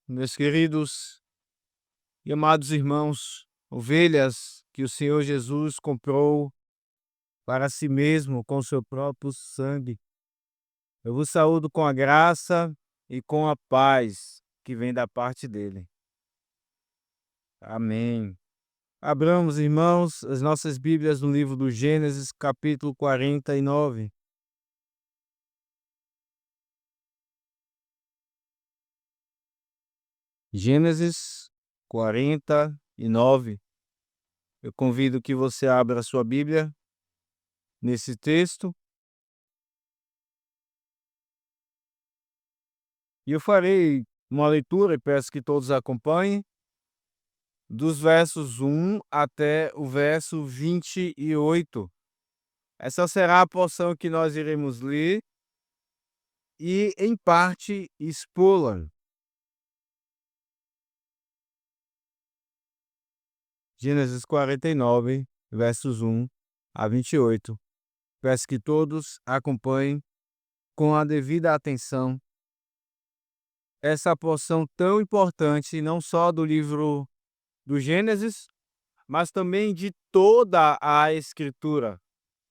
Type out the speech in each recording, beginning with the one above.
meus queridos e amados irmãos, ovelhas que o Senhor Jesus comprou para si mesmo com seu próprio sangue. Eu vos saúdo com a graça e com a paz que vem da parte dele. Amém. Abramos, irmãos, as nossas Bíblias no livro do Gênesis, capítulo 49. Gênesis 49. Eu convido que você abra a sua Bíblia nesse texto e eu farei uma leitura e peço que todos acompanhem dos versos 1 até o verso 28. Essa será a porção que nós iremos ler e, em parte, expô-la. Gênesis 49, versos 1 a 28. Peço que todos acompanhem com a devida atenção essa porção tão importante, não só do livro do Gênesis, mas também de toda a Escritura.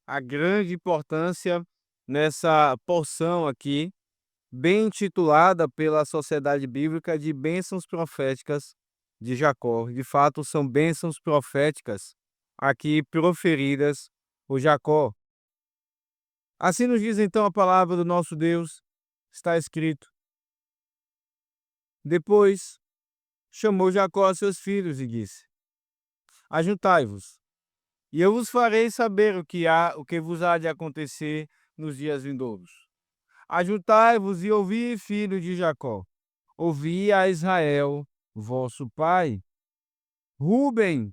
A grande importância nessa porção aqui, bem intitulada pela Sociedade Bíblica de Bênçãos Proféticas de Jacó. De fato, são bênçãos proféticas aqui proferidas por Jacó. Assim nos diz então a palavra do nosso Deus, está escrito: Depois chamou Jacó a seus filhos e disse: Ajuntai-vos, e eu vos farei saber o que vos há de acontecer nos dias vindouros. Ajuntai-vos e ouvi, filho de Jacó. Ouvi a Israel, vosso pai. Ruben,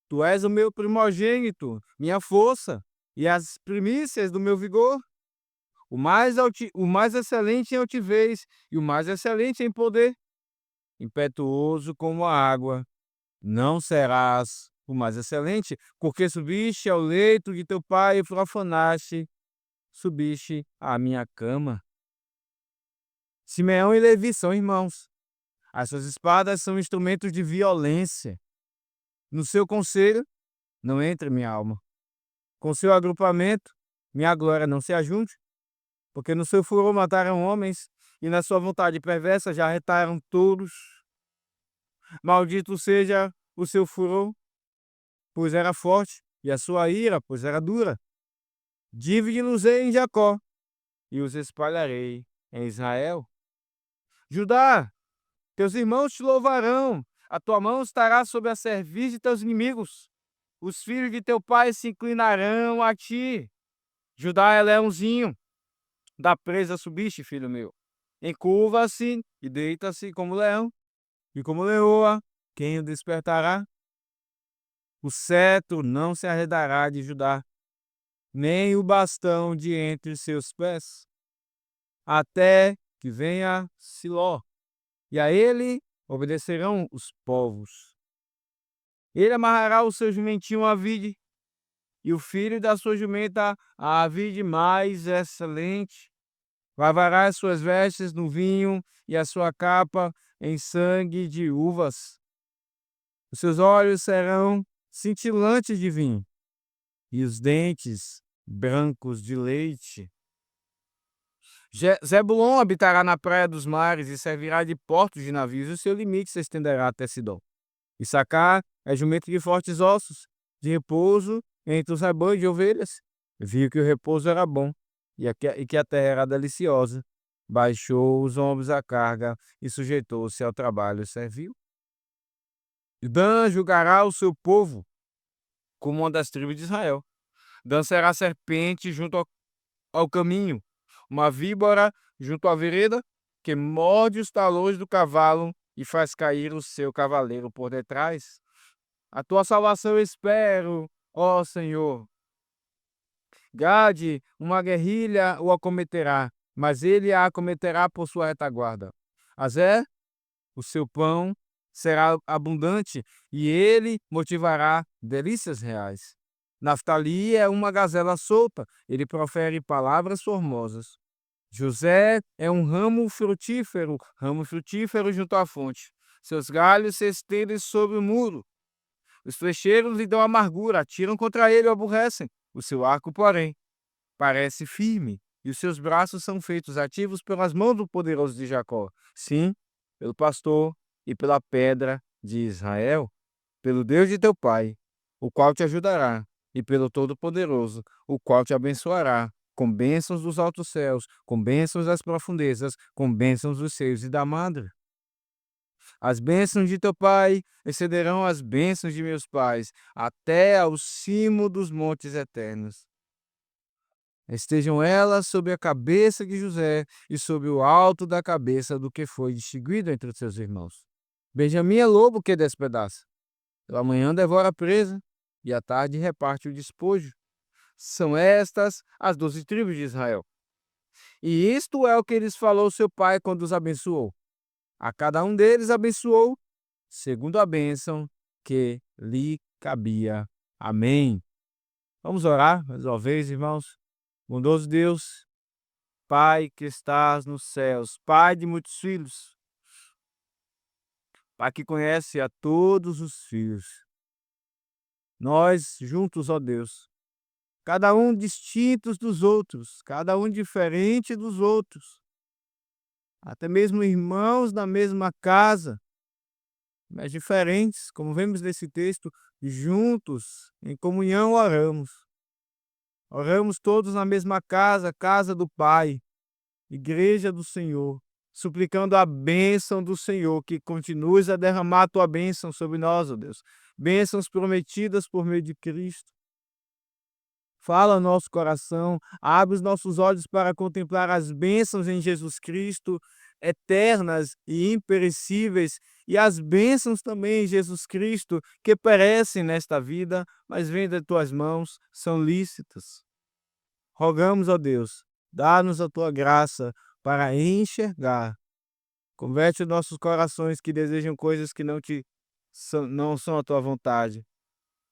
tu és o meu primogênito, minha força, e as primícias do meu vigor. O mais excelente em altivez, e o mais excelente em poder. Impetuoso como a água, não serás o mais excelente, porque subiste ao leito de teu pai e profanaste, subiste à minha cama. Simeão e Levi são irmãos. As suas espadas são instrumentos de violência. No seu conselho, não entre minha alma. Com seu agrupamento, minha glória não se ajunte, porque no seu furor mataram homens, e na sua vontade perversa já retaram touros. Maldito seja o seu furor, pois era forte, e a sua ira, pois era dura. Divide-los-ei em Jacó, e os espalharei em Israel. Judá, teus irmãos te louvarão, a tua mão estará sobre a cerviz de teus inimigos. Os filhos de teu pai se inclinarão a ti. Judá é leãozinho, da presa subiste, filho meu. Encurva-se e deita-se como leão, e como leoa, quem o despertará? O cetro não se arredará de Judá, nem o bastão de entre seus pés, até que venha Siló, e a ele obedecerão os povos. Ele amarrará o seu jumentinho à vide, e o filho da sua jumenta à vide mais excelente. Lavará as suas vestes no vinho e a sua capa em sangue de uvas. Os seus olhos serão cintilantes de vinho, e os dentes brancos de leite. Zebulon habitará na praia dos mares e servirá de porto de navios, e o seu limite se estenderá até Sidom. Issacar é jumento de fortes ossos, de repouso entre os rebanhos de ovelhas. Viu que o repouso era bom e que a terra era deliciosa. Baixou os ombros à carga e sujeitou-se ao trabalho servil. Dan julgará o seu povo como uma das tribos de Israel. Dan será serpente junto ao caminho, uma víbora junto à vereda, que morde os talões do cavalo e faz cair o seu cavaleiro por detrás. A tua salvação eu espero, ó Senhor. Gade, uma guerrilha o acometerá, mas ele a acometerá por sua retaguarda. Azer, o seu pão será abundante, e ele motivará delícias reais. Naftali é uma gazela solta, ele profere palavras formosas. José é um ramo frutífero junto à fonte. Seus galhos se estendem sobre o muro. Os flecheiros lhe dão amargura, atiram contra ele e o aborrecem. O seu arco, porém, parece firme, e os seus braços são feitos ativos pelas mãos do poderoso de Jacó. Sim, pelo pastor e pela pedra de Israel, pelo Deus de teu pai, o qual te ajudará, e pelo Todo-Poderoso, o qual te abençoará, com bênçãos dos altos céus, com bênçãos das profundezas, com bênçãos dos seios e da madre. As bênçãos de teu pai excederão as bênçãos de meus pais, até ao cimo dos montes eternos. Estejam elas sobre a cabeça de José e sobre o alto da cabeça do que foi distinguido entre os seus irmãos. Benjamim é lobo que despedaça. Pela manhã devora a presa e à tarde reparte o despojo. São estas as 12 tribos de Israel. E isto é o que lhes falou seu pai quando os abençoou. A cada um deles abençoou, segundo a bênção que lhe cabia. Amém. Vamos orar mais uma vez, irmãos. Bondoso Deus, Pai que estás nos céus, Pai de muitos filhos, Pai que conhece a todos os filhos. Nós juntos, ó Deus, cada um distintos dos outros, cada um diferente dos outros, até mesmo irmãos da mesma casa, mas diferentes, como vemos nesse texto, juntos, em comunhão oramos. Oramos todos na mesma casa, casa do Pai, igreja do Senhor, suplicando a bênção do Senhor, que continues a derramar a tua bênção sobre nós, ó Deus. Bênçãos prometidas por meio de Cristo. Fala ao nosso coração, abre os nossos olhos para contemplar as bênçãos em Jesus Cristo, eternas e imperecíveis, e as bênçãos também em Jesus Cristo, que perecem nesta vida, mas vêm de tuas mãos, são lícitas. Rogamos, ó Deus, dá-nos a tua graça para enxergar. Converte os nossos corações que desejam coisas que não são a tua vontade.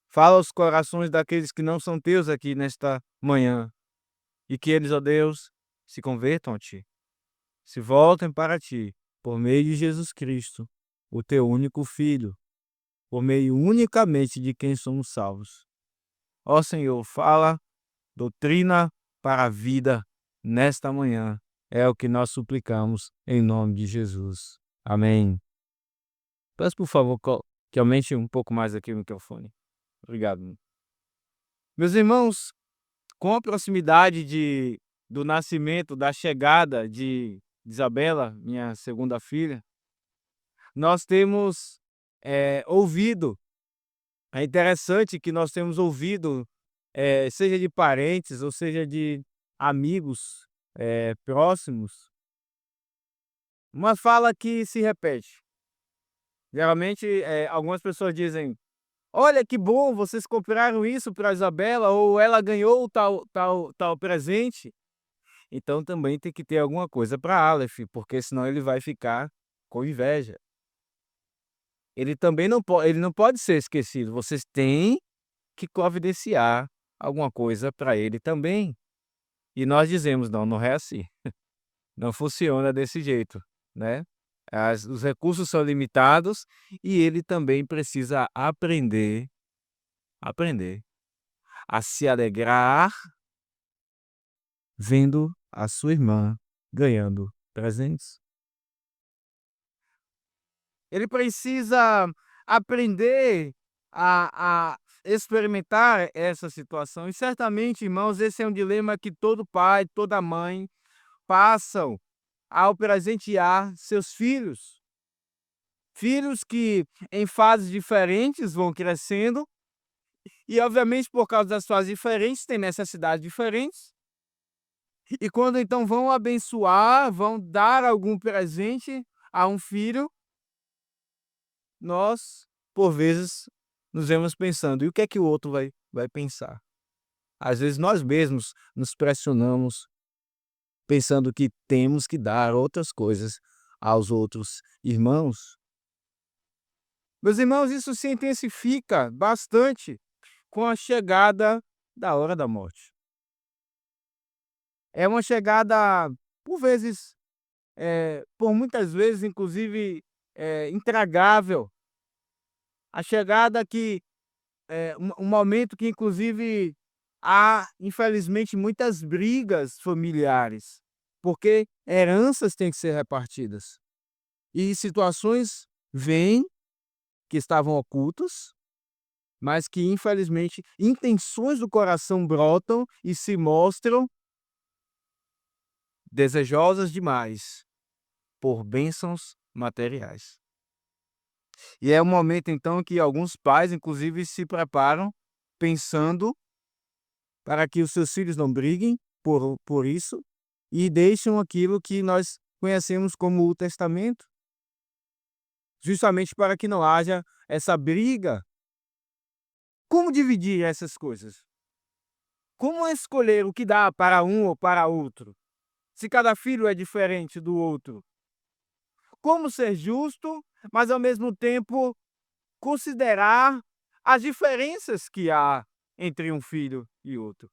Fala aos corações daqueles que não são teus aqui nesta manhã. E que eles, ó Deus, se convertam a ti. Se voltem para ti, por meio de Jesus Cristo, o teu único Filho, por meio unicamente de quem somos salvos. Ó Senhor, fala doutrina para a vida nesta manhã. É o que nós suplicamos em nome de Jesus. Amém. Peço, por favor, que aumente um pouco mais aqui o microfone. Obrigado. Meus irmãos, com a proximidade do nascimento, da chegada de Isabela, minha segunda filha, nós temos ouvido. É interessante que nós temos ouvido, seja de parentes ou seja de amigos próximos, uma fala que se repete. Geralmente, algumas pessoas dizem: olha que bom, vocês compraram isso para Isabela, ou ela ganhou tal presente. Então também tem que ter alguma coisa para Aleph, porque senão ele vai ficar com inveja. Ele não pode ser esquecido. Vocês têm que providenciar alguma coisa para ele também. E nós dizemos: não, não é assim. Não funciona desse jeito, né? Os recursos são limitados e ele também precisa aprender a se alegrar vendo a sua irmã ganhando presentes. Ele precisa aprender a experimentar essa situação. E certamente, irmãos, esse é um dilema que todo pai, toda mãe passam ao presentear seus filhos. Filhos que em fases diferentes vão crescendo e, obviamente, por causa das fases diferentes, têm necessidades diferentes. E quando então vão abençoar, vão dar algum presente a um filho, nós, por vezes, nos vemos pensando: e o que é que o outro vai pensar? Às vezes nós mesmos nos pressionamos, pensando que temos que dar outras coisas aos outros irmãos. Meus irmãos, isso se intensifica bastante com a chegada da hora da morte. É uma chegada por vezes, por muitas vezes, inclusive, intragável. A chegada que um momento que inclusive há, infelizmente, muitas brigas familiares, porque heranças têm que ser repartidas. E situações vêm que estavam ocultas, mas que infelizmente intenções do coração brotam e se mostram desejosas demais por bênçãos materiais. E é um momento então que alguns pais inclusive se preparam pensando para que os seus filhos não briguem por isso, e deixam aquilo que nós conhecemos como o testamento, justamente para que não haja essa briga. Como dividir essas coisas? Como escolher o que dá para um ou para outro, se cada filho é diferente do outro? Como ser justo, mas ao mesmo tempo considerar as diferenças que há entre um filho e outro?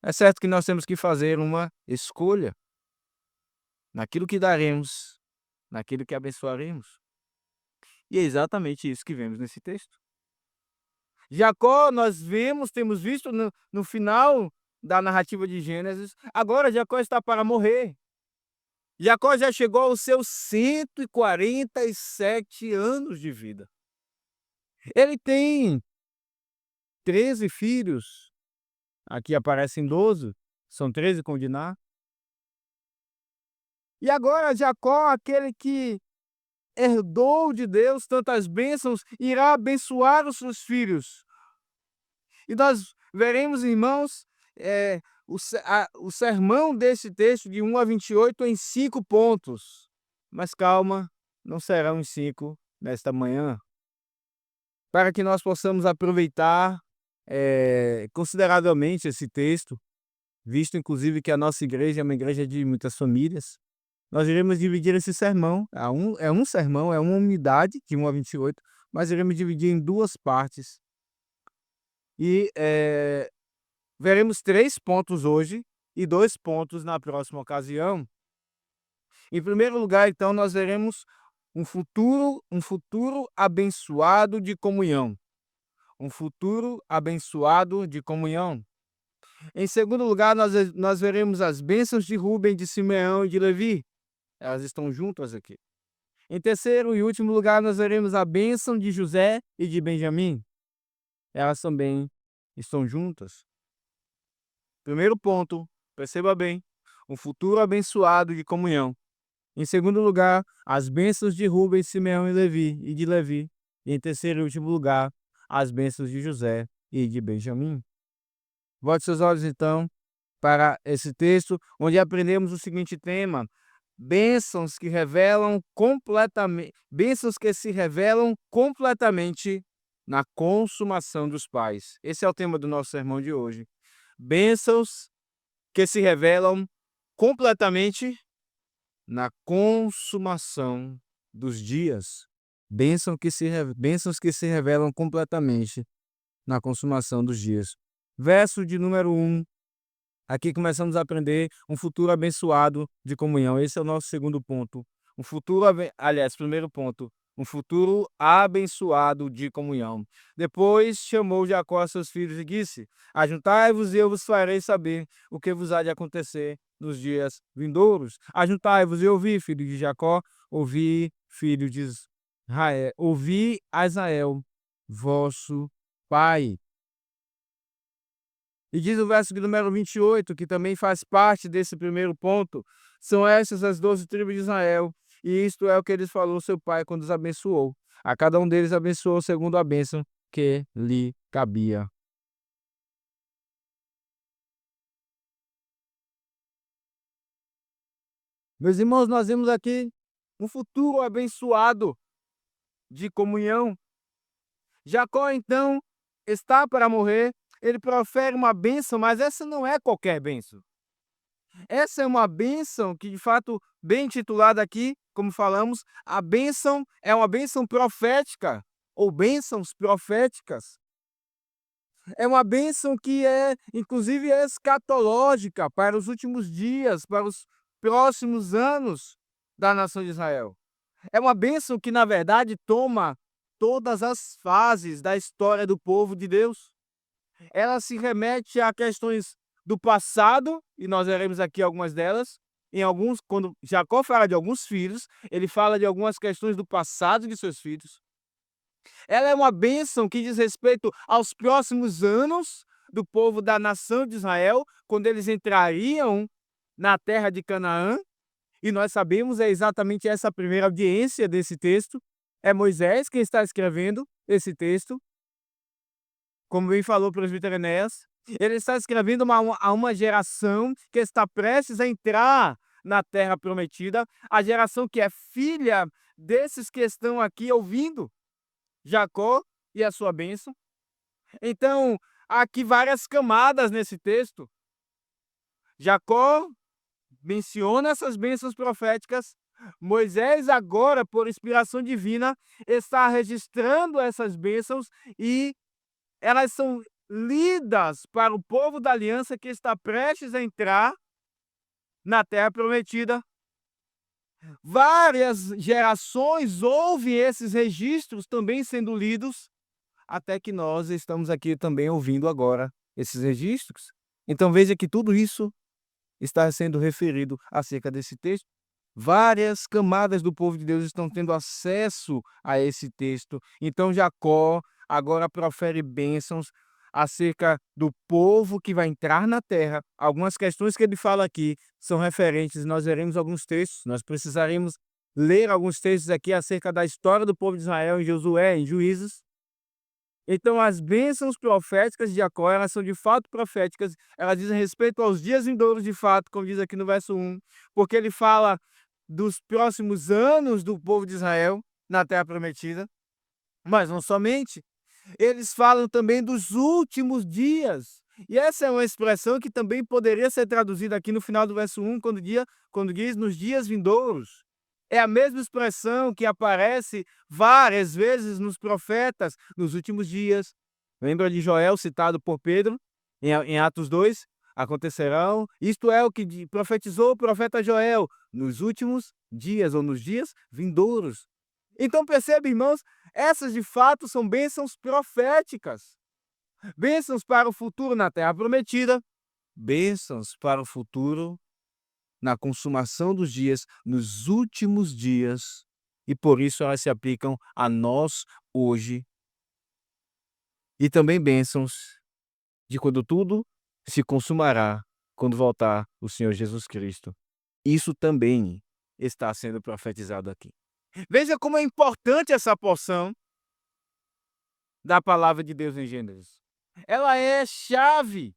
É certo que nós temos que fazer uma escolha naquilo que daremos, naquilo que abençoaremos. E é exatamente isso que vemos nesse texto. Jacó, nós temos visto no final da narrativa de Gênesis, agora Jacó está para morrer. Jacó já chegou aos seus 147 anos de vida. Ele tem 13 filhos, aqui aparecem 12, são 13 com Diná. E agora Jacó, aquele que herdou de Deus tantas bênçãos, irá abençoar os seus filhos. E nós veremos, irmãos, o sermão desse texto de 1 a 28 em 5 pontos. Mas calma, não serão os 5 nesta manhã. Para que nós possamos aproveitar consideravelmente esse texto, visto inclusive que a nossa igreja é uma igreja de muitas famílias, nós iremos dividir esse sermão, é um sermão, é uma unidade de 1 a 28, mas iremos dividir em 2 partes. E veremos 3 pontos hoje e 2 pontos na próxima ocasião. Em primeiro lugar, então, nós veremos um futuro abençoado de comunhão. Um futuro abençoado de comunhão. Em segundo lugar, nós veremos as bênçãos de Rúben, de Simeão e de Levi. Elas estão juntas aqui. Em terceiro e último lugar, nós veremos a bênção de José e de Benjamim. Elas também estão juntas. Primeiro ponto, perceba bem, um futuro abençoado de comunhão. Em segundo lugar, as bênçãos de Rúben, Simeão e de Levi. E em terceiro e último lugar, as bênçãos de José e de Benjamim. Volte seus olhos então para esse texto, onde aprendemos o seguinte tema: bênçãos que se revelam completamente na consumação dos pais. Esse é o tema do nosso sermão de hoje. Bênçãos que se revelam completamente na consumação dos dias. Bênçãos que se revelam completamente na consumação dos dias. Verso de número 1. Aqui começamos a aprender um futuro abençoado de comunhão. Esse é o nosso segundo ponto. Primeiro ponto. Um futuro abençoado de comunhão. Depois chamou Jacó a seus filhos e disse: ajuntai-vos e eu vos farei saber o que vos há de acontecer nos dias vindouros. Ajuntai-vos e ouvi, filho de Jacó, ouvi, filho de Israel, ouvi a Israel, vosso pai. E diz o verso de número 28, que também faz parte desse primeiro ponto: são essas as 12 tribos de Israel, e isto é o que eles falou seu pai quando os abençoou. A cada um deles abençoou segundo a bênção que lhe cabia. Meus irmãos, nós vemos aqui um futuro abençoado de comunhão. Jacó, então, está para morrer, ele profere uma bênção, mas essa não é qualquer bênção. Essa é uma bênção que, de fato, bem intitulada aqui, como falamos, a bênção é uma bênção profética, ou bênçãos proféticas. É uma bênção que é, inclusive, escatológica para os últimos dias, para os próximos anos da nação de Israel. É uma bênção que, na verdade, toma todas as fases da história do povo de Deus. Ela se remete a questões do passado, e nós veremos aqui algumas delas. Quando Jacó fala de alguns filhos, ele fala de algumas questões do passado de seus filhos. Ela é uma bênção que diz respeito aos próximos anos do povo da nação de Israel, quando eles entrariam na terra de Canaã. E nós sabemos, é exatamente essa primeira audiência desse texto. É Moisés quem está escrevendo esse texto, como bem falou o presbítero Enéas. Ele está escrevendo a uma geração que está prestes a entrar na terra prometida, a geração que é filha desses que estão aqui ouvindo Jacó e a sua bênção. Então, há aqui várias camadas nesse texto. Jacó menciona essas bênçãos proféticas. Moisés, agora, por inspiração divina, está registrando essas bênçãos e elas são lidas para o povo da aliança que está prestes a entrar na terra prometida. Várias gerações ouvem esses registros também sendo lidos, até que nós estamos aqui também ouvindo agora esses registros. Então veja que tudo isso está sendo referido acerca desse texto. Várias camadas do povo de Deus estão tendo acesso a esse texto. Então Jacó agora profere bênçãos acerca do povo que vai entrar na terra. Algumas questões que ele fala aqui são referentes, nós veremos alguns textos, nós precisaremos ler alguns textos aqui acerca da história do povo de Israel em Josué, em Juízes. Então, as bênçãos proféticas de Jacó, elas são de fato proféticas, elas dizem respeito aos dias vindouros de fato, como diz aqui no verso 1, porque ele fala dos próximos anos do povo de Israel na terra prometida, mas não somente, eles falam também dos últimos dias. E essa é uma expressão que também poderia ser traduzida aqui no final do verso 1, quando diz nos dias vindouros. É a mesma expressão que aparece várias vezes nos profetas nos últimos dias. Lembra de Joel, citado por Pedro, em Atos 2? Acontecerão, isto é o que profetizou o profeta Joel, nos últimos dias, ou nos dias vindouros. Então percebe, irmãos, essas de fato são bênçãos proféticas. Bênçãos para o futuro na terra prometida, bênçãos para o futuro na consumação dos dias, nos últimos dias, e por isso elas se aplicam a nós hoje. E também bênçãos de quando tudo se consumará, quando voltar o Senhor Jesus Cristo. Isso também está sendo profetizado aqui. Veja como é importante essa porção da palavra de Deus em Gênesis. Ela é chave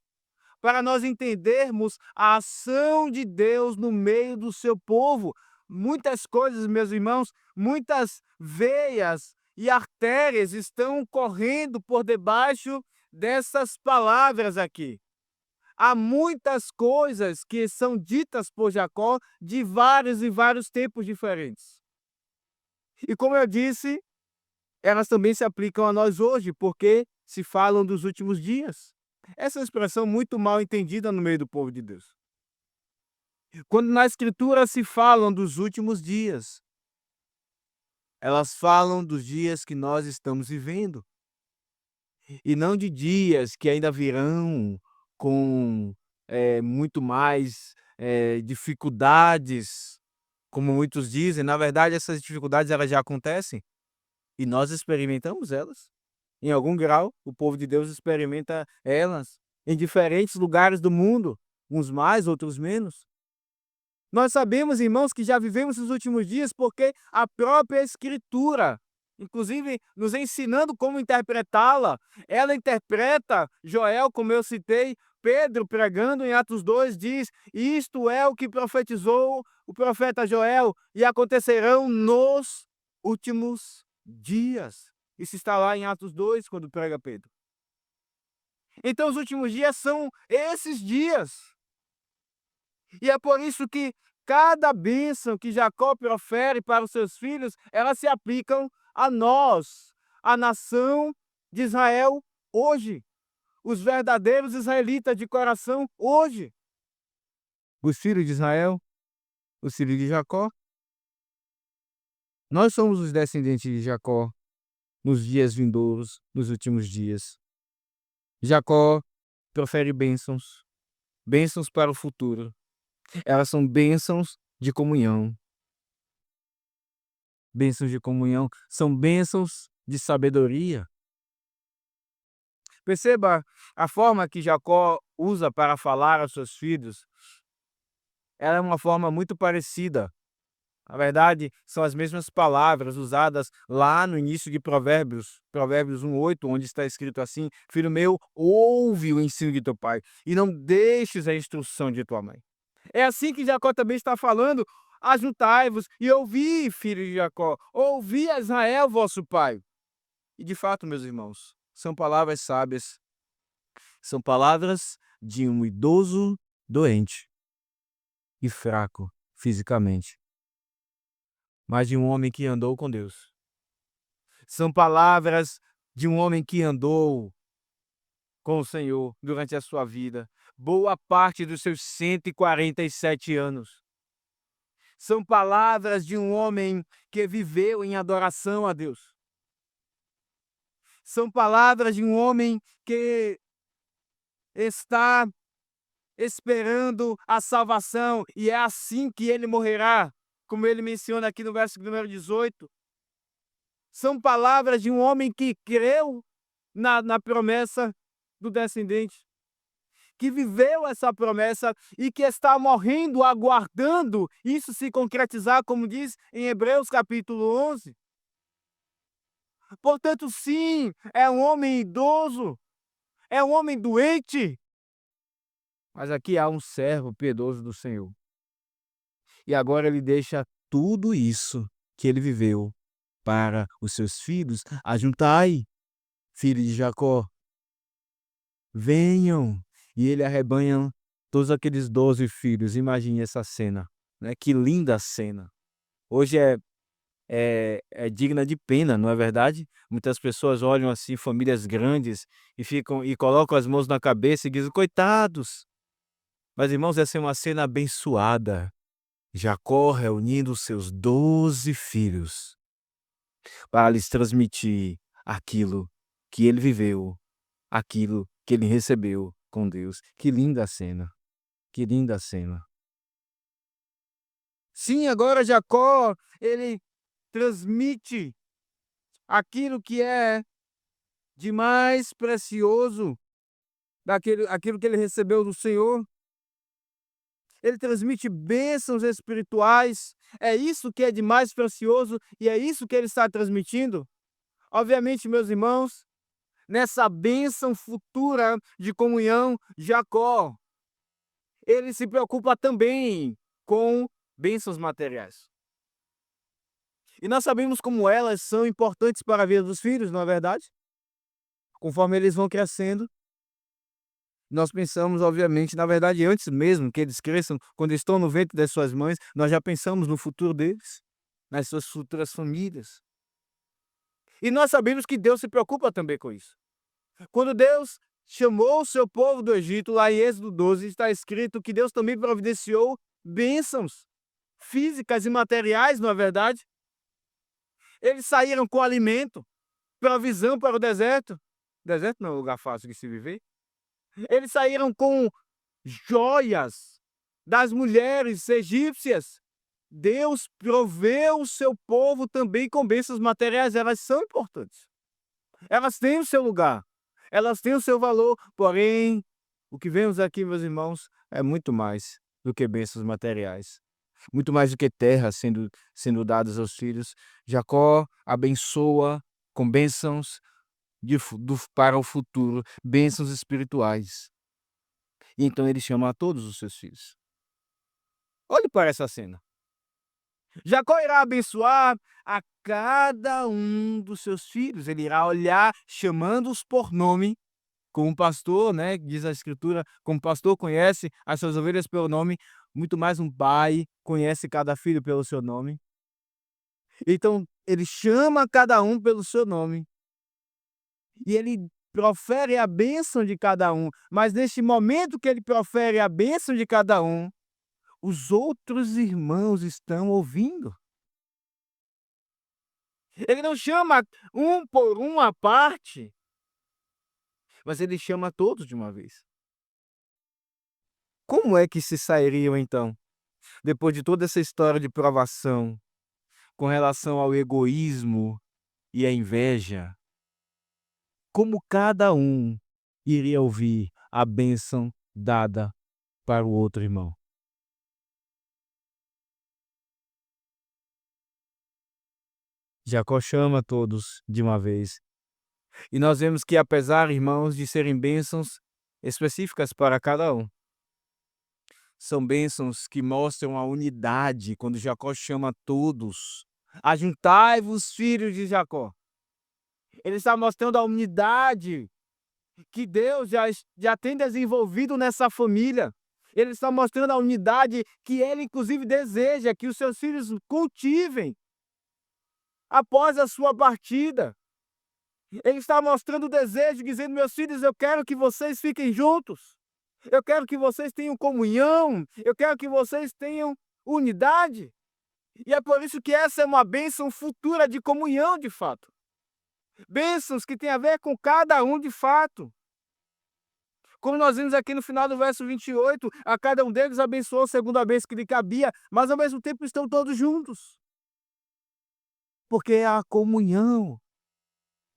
para nós entendermos a ação de Deus no meio do seu povo. Muitas coisas, meus irmãos, muitas veias e artérias estão correndo por debaixo dessas palavras aqui. Há muitas coisas que são ditas por Jacó de vários e vários tempos diferentes. E como eu disse, elas também se aplicam a nós hoje, porque se falam dos últimos dias. Essa é uma expressão muito mal entendida no meio do povo de Deus. Quando na Escritura se falam dos últimos dias, elas falam dos dias que nós estamos vivendo, e não de dias que ainda virão com muito mais dificuldades, como muitos dizem. Na verdade, essas dificuldades elas já acontecem, e nós experimentamos elas. Em algum grau, o povo de Deus experimenta elas em diferentes lugares do mundo, uns mais, outros menos. Nós sabemos, irmãos, que já vivemos os últimos dias porque a própria Escritura, inclusive nos ensinando como interpretá-la, ela interpreta Joel, como eu citei, Pedro pregando em Atos 2 diz: isto é o que profetizou o profeta Joel, e acontecerão nos últimos dias. Isso está lá em Atos 2, quando prega Pedro. Então, os últimos dias são esses dias. E é por isso que cada bênção que Jacó profere para os seus filhos, elas se aplicam a nós, a nação de Israel, hoje. os verdadeiros israelitas de coração hoje. Os filhos de Israel, os filhos de Jacó. Nós somos os descendentes de Jacó nos dias vindouros, nos últimos dias. Jacó profere bênçãos, bênçãos para o futuro. Elas são bênçãos de comunhão. Bênçãos de comunhão são bênçãos de sabedoria. Perceba a forma que Jacó usa para falar aos seus filhos. Ela é uma forma muito parecida. Na verdade, são as mesmas palavras usadas lá no início de Provérbios, Provérbios 1:8, onde está escrito assim: Filho meu, ouve o ensino de teu pai e não deixes a instrução de tua mãe. É assim que Jacó também está falando: ajuntai-vos e ouvi, filho de Jacó, ouvi a Israel, vosso pai. E de fato, meus irmãos, são palavras sábias, são palavras de um idoso doente e fraco fisicamente, mas de um homem que andou com Deus. São palavras de um homem que andou com o Senhor durante a sua vida, boa parte dos seus 147 anos. São palavras de um homem que viveu em adoração a Deus. São palavras de um homem que está esperando a salvação e é assim que ele morrerá, como ele menciona aqui no verso número 18. São palavras de um homem que creu na promessa do descendente, que viveu essa promessa e que está morrendo aguardando isso se concretizar, como diz em Hebreus capítulo 11. Portanto, sim, é um homem idoso, é um homem doente, mas aqui há um servo piedoso do Senhor. E agora ele deixa tudo isso que ele viveu para os seus filhos. Ajuntai, filho de Jacó, venham. E ele arrebanha todos aqueles 12 filhos. Imagine essa cena, né? Que linda cena. Hoje é digna de pena, não é verdade? Muitas pessoas olham assim famílias grandes e ficam e colocam as mãos na cabeça e dizem: coitados. Mas, irmãos, essa é uma cena abençoada. Jacó reunindo seus 12 filhos para lhes transmitir aquilo que ele viveu, aquilo que ele recebeu com Deus. Que linda cena, que linda cena. Sim, agora Jacó, ele transmite aquilo que é de mais precioso, aquilo que ele recebeu do Senhor. Ele transmite bênçãos espirituais. É isso que é de mais precioso e é isso que ele está transmitindo. Obviamente, meus irmãos, nessa bênção futura de comunhão, Jacó, ele se preocupa também com bênçãos materiais. E nós sabemos como elas são importantes para a vida dos filhos, não é verdade? Conforme eles vão crescendo, nós pensamos, obviamente, na verdade, antes mesmo que eles cresçam, quando estão no ventre das suas mães, nós já pensamos no futuro deles, nas suas futuras famílias. E nós sabemos que Deus se preocupa também com isso. Quando Deus chamou o seu povo do Egito, lá em Êxodo 12, está escrito que Deus também providenciou bênçãos físicas e materiais, não é verdade? Eles saíram com alimento, provisão para o deserto. Deserto não é um lugar fácil de se viver. Eles saíram com joias das mulheres egípcias. Deus proveu o seu povo também com bênçãos materiais. Elas são importantes. Elas têm o seu lugar. Elas têm o seu valor. Porém, o que vemos aqui, meus irmãos, é muito mais do que bênçãos materiais. Muito mais do que terras sendo dadas aos filhos. Jacó abençoa com bênçãos para o futuro, bênçãos espirituais. E então ele chama a todos os seus filhos. Olhe para essa cena. Jacó irá abençoar a cada um dos seus filhos. Ele irá olhar, chamando-os por nome, como pastor, né? Diz a Escritura, como pastor conhece as suas ovelhas pelo nome, muito mais um pai conhece cada filho pelo seu nome. Então, ele chama cada um pelo seu nome. E ele profere a bênção de cada um, mas neste momento que ele profere a bênção de cada um, os outros irmãos estão ouvindo. Ele não chama um por um à parte, mas ele chama todos de uma vez. Como é que se sairiam então, depois de toda essa história de provação, com relação ao egoísmo e à inveja? Como cada um iria ouvir a bênção dada para o outro irmão? Jacó chama todos de uma vez. E nós vemos que apesar, irmãos, de serem bênçãos específicas para cada um, são bênçãos que mostram a unidade quando Jacó chama todos. Ajuntai-vos, filhos de Jacó. Ele está mostrando a unidade que Deus já tem desenvolvido nessa família. Ele está mostrando a unidade que ele, inclusive, deseja que os seus filhos cultivem após a sua partida. Ele está mostrando o desejo, dizendo: meus filhos, eu quero que vocês fiquem juntos. Eu quero que vocês tenham comunhão. Eu quero que vocês tenham unidade. E é por isso que essa é uma bênção futura de comunhão, de fato. Bênçãos que têm a ver com cada um de fato. Como nós vimos aqui no final do verso 28, a cada um deles abençoou segundo a bênção que lhe cabia, mas ao mesmo tempo estão todos juntos. Porque é a comunhão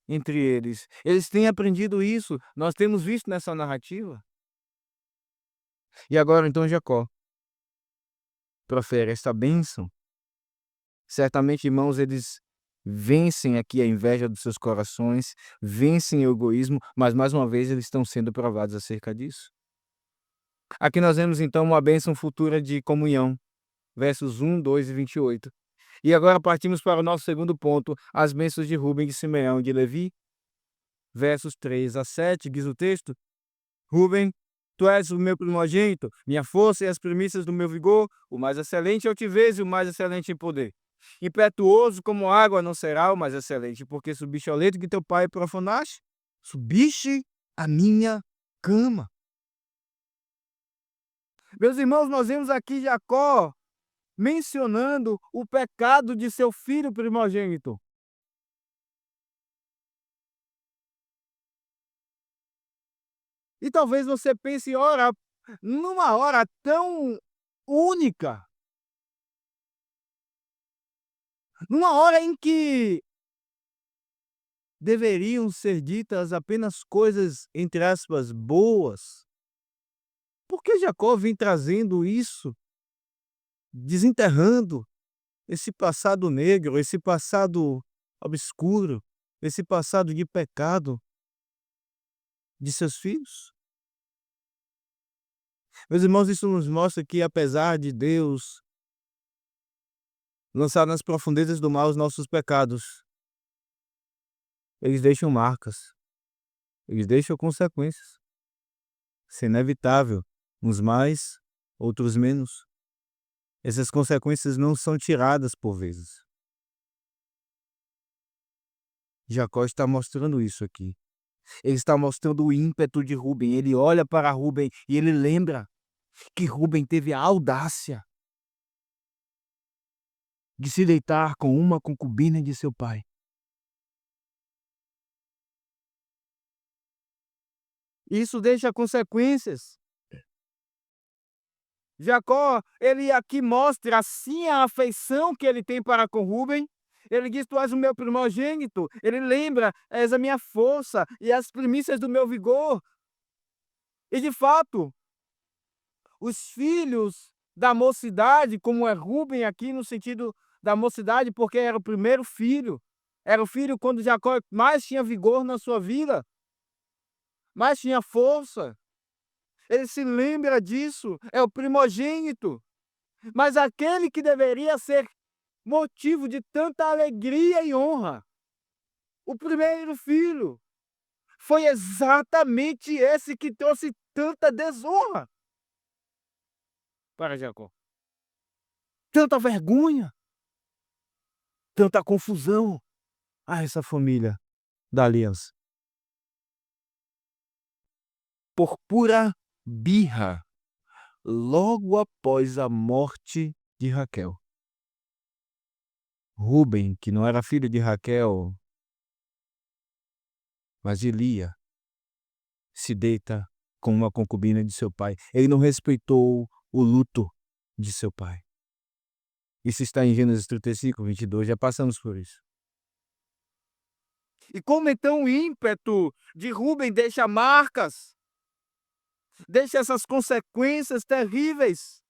entre eles. Eles têm aprendido isso, nós temos visto nessa narrativa. E agora então Jacó profere esta bênção. Certamente, irmãos, eles vencem aqui a inveja dos seus corações, vencem o egoísmo, mas mais uma vez eles estão sendo provados acerca disso. Aqui nós vemos então uma bênção futura de comunhão, versos 1, 2 e 28. E agora partimos para o nosso segundo ponto, as bênçãos de Rúben, de Simeão e de Levi, versos 3 a 7, diz o texto: Rúben, tu és o meu primogênito, minha força e as primícias do meu vigor, o mais excelente altivez e o mais excelente em poder. Impetuoso como água não será o mais excelente, porque subiste ao leito que teu pai profanaste, subiste a minha cama. Meus irmãos, nós vemos aqui Jacó mencionando o pecado de seu filho primogênito. E talvez você pense, ora, numa hora tão única, numa hora em que deveriam ser ditas apenas coisas, entre aspas, boas, por que Jacó vem trazendo isso, desenterrando esse passado negro, esse passado obscuro, esse passado de pecado de seus filhos? Meus irmãos, isso nos mostra que apesar de Deus lançar nas profundezas do mar os nossos pecados, eles deixam marcas, eles deixam consequências. Isso é inevitável, uns mais, outros menos. Essas consequências não são tiradas por vezes. Jacó está mostrando isso aqui. Ele está mostrando o ímpeto de Rúben. Ele olha para Rúben e ele lembra que Rúben teve a audácia de se deitar com uma concubina de seu pai. Isso deixa consequências. Jacó, ele aqui mostra assim a afeição que ele tem para com Rúben. Ele diz: tu és o meu primogênito. Ele lembra: és a minha força e as primícias do meu vigor. E de fato, os filhos da mocidade, como é Rúben aqui no sentido da mocidade, porque era o primeiro filho, era o filho quando Jacó mais tinha vigor na sua vida, mais tinha força. Ele se lembra disso, é o primogênito. Mas aquele que deveria ser motivo de tanta alegria e honra, o primeiro filho, foi exatamente esse que trouxe tanta desonra para Jacó. Tanta vergonha, tanta confusão a essa família da aliança. por pura birra, logo após a morte de Raquel. Rúben, que não era filho de Raquel, mas de Lia, se deita com uma concubina de seu pai. Ele não respeitou o luto de seu pai. Isso está em Gênesis 35, 22, já passamos por isso. E como então o ímpeto de Rúben deixa marcas, deixa essas consequências terríveis.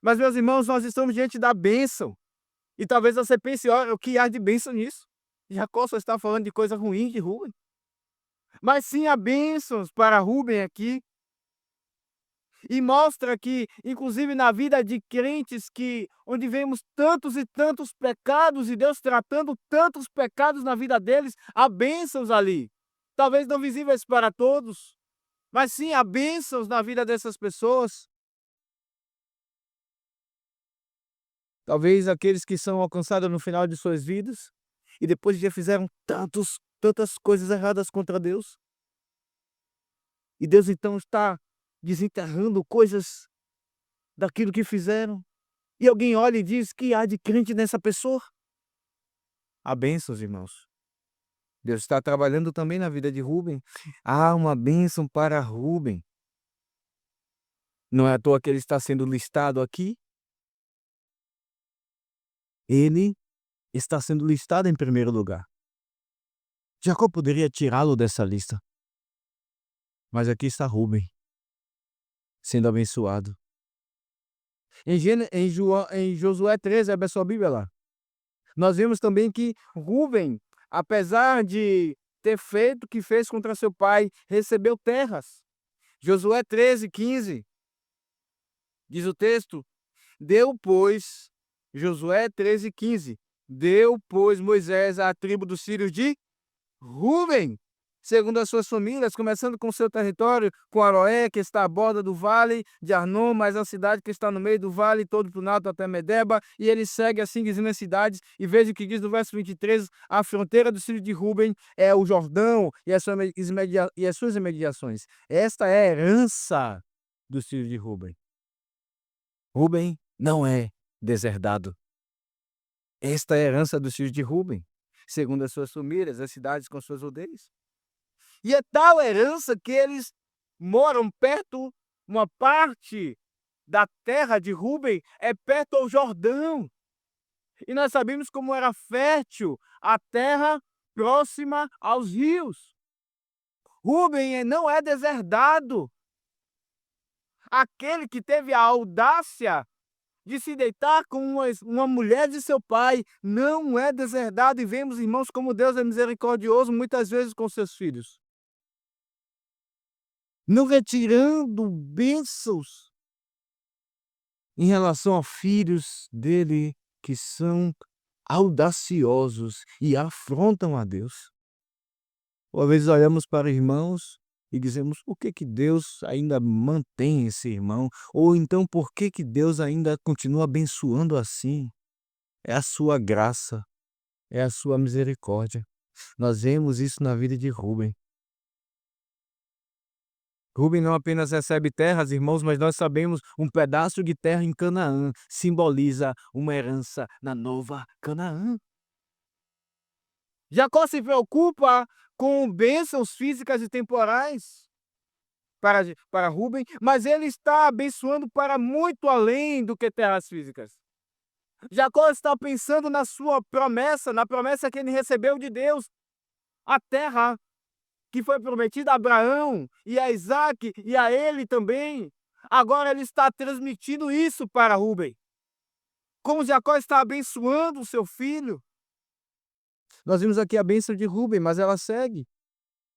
Mas, meus irmãos, nós estamos diante da bênção. E talvez você pense, olha, o que há de bênção nisso? Jacó só está falando de coisa ruim de Rúben. Mas sim, há bênçãos para Rúben aqui. E mostra que, inclusive na vida de crentes onde vemos tantos e tantos pecados e Deus tratando tantos pecados na vida deles, há bênçãos ali. Talvez não visíveis para todos, mas sim há bênçãos na vida dessas pessoas. Talvez aqueles que são alcançados no final de suas vidas e depois já fizeram tantas coisas erradas contra Deus. E Deus então está desenterrando coisas daquilo que fizeram. E alguém olha e diz que há de crente nessa pessoa. Há bênçãos, irmãos. Deus está trabalhando também na vida de Rúben. Há uma bênção para Rúben. Não é à toa que ele está sendo listado aqui. Ele está sendo listado em primeiro lugar. Jacó poderia tirá-lo dessa lista. Mas aqui está Rúben, sendo abençoado. Em Josué 13, abre a sua Bíblia lá. Nós vemos também que Rúben, apesar de ter feito o que fez contra seu pai, recebeu terras. Josué 13, 15, diz o texto, Josué 13, 15, deu, pois, Moisés à tribo dos filhos de Rúben, segundo as suas famílias, começando com seu território, com Aroé, que está à borda do vale de Arnon, mais a cidade que está no meio do vale, todo pro norte até Medeba, e ele segue assim, dizendo as cidades, e veja o que diz no verso 23, a fronteira do filho de Rúben é o Jordão e as suas imediações. Esta é a herança dos filhos de Rúben. Rúben não é deserdado. Esta é a herança dos filhos de Rúben, segundo as suas famílias, as cidades com suas aldeias. E é tal herança que eles moram perto, uma parte da terra de Rúben é perto ao Jordão. E nós sabemos como era fértil a terra próxima aos rios. Rúben não é deserdado. Aquele que teve a audácia de se deitar com uma mulher de seu pai não é deserdado. E vemos, irmãos, como Deus é misericordioso muitas vezes com seus filhos, não retirando bênçãos em relação a filhos dele que são audaciosos e afrontam a Deus. Ou às vezes olhamos para irmãos e dizemos, por que Deus ainda mantém esse irmão? Ou então, por que Deus ainda continua abençoando assim? É a sua graça, é a sua misericórdia. Nós vemos isso na vida de Rúben. Rúben não apenas recebe terras, irmãos, mas nós sabemos um pedaço de terra em Canaã simboliza uma herança na nova Canaã. Jacó se preocupa com bênçãos físicas e temporais para Rúben, mas ele está abençoando para muito além do que terras físicas. Jacó está pensando na sua promessa, na promessa que ele recebeu de Deus, a terra que foi prometida a Abraão e a Isaac e a ele também. Agora ele está transmitindo isso para Rúben. Como Jacó está abençoando o seu filho. Nós vimos aqui a bênção de Rúben, mas ela segue.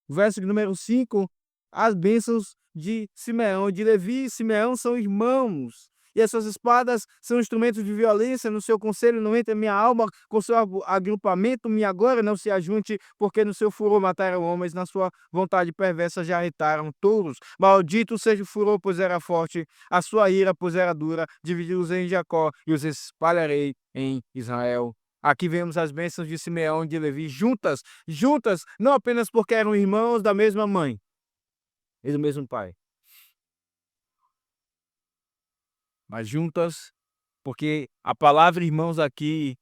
Verso número 5, as bênçãos de Simeão e de Levi. Simeão são irmãos, e as suas espadas são instrumentos de violência. No seu conselho não entra minha alma, com seu agrupamento minha glória não se ajunte, porque no seu furor mataram homens, na sua vontade perversa já arretaram touros. Maldito seja o furor, pois era forte, a sua ira, pois era dura, dividi-os em Jacó e os espalharei em Israel. Aqui vemos as bênçãos de Simeão e de Levi juntas, não apenas porque eram irmãos da mesma mãe, e do mesmo pai. Mas juntas, porque a palavra irmãos aqui